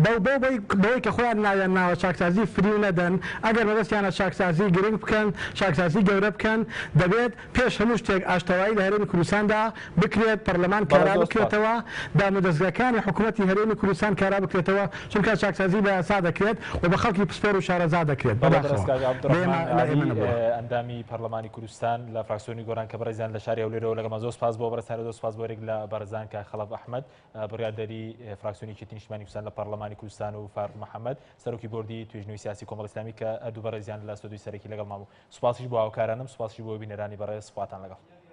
بەوەی کە خۆیان نایەن ناوە چاکسازی فری و نەدەن ئەگەر بەدەستیانە چاکسازی گرنگ بکەن چاکسازی گەورە بکەن دەبێت پێش هەموو شتێک ئاشتەوایی لە هەرێمی کوردستاندا بکرێت پەرلەمان کارا بکرێتەوە دامودەستگاکانی حکوومەتی هەرێمی کوردستان کارا بکرێتەوە چونکە چاکسازی بە یاسا دەکرێت و بە خەڵکی پسپۆر و شارەزا دەکرێت ئەندامی پەرلەمانی کوردستان لە فراکسیۆنی گۆران کە بەڕێزیان لە شاری هەولێرەوە لەگەڵ زۆر سپاس بۆ بەرەسانە زۆر سپاس بۆ ێک لە بەرزان کە خەڵەف ئەحمەد بڕیاردەری فراکسیۆنی چێتی نیشتیمانی کوردستان لە پەرلەمانی کوردستان و فاروق محەممەد سەرۆکی بۆردی توێژنەوەی سیاسی کۆمەڵ ئیسلامی کە دوو بەڕێزیان لە سەدوی سەرەکی لەگەڵ مابوو سوپاسیش بۆ هاوکارانم سوپاسیش بۆ بینەرانی بەڕێز سوپاتان لەگەڵ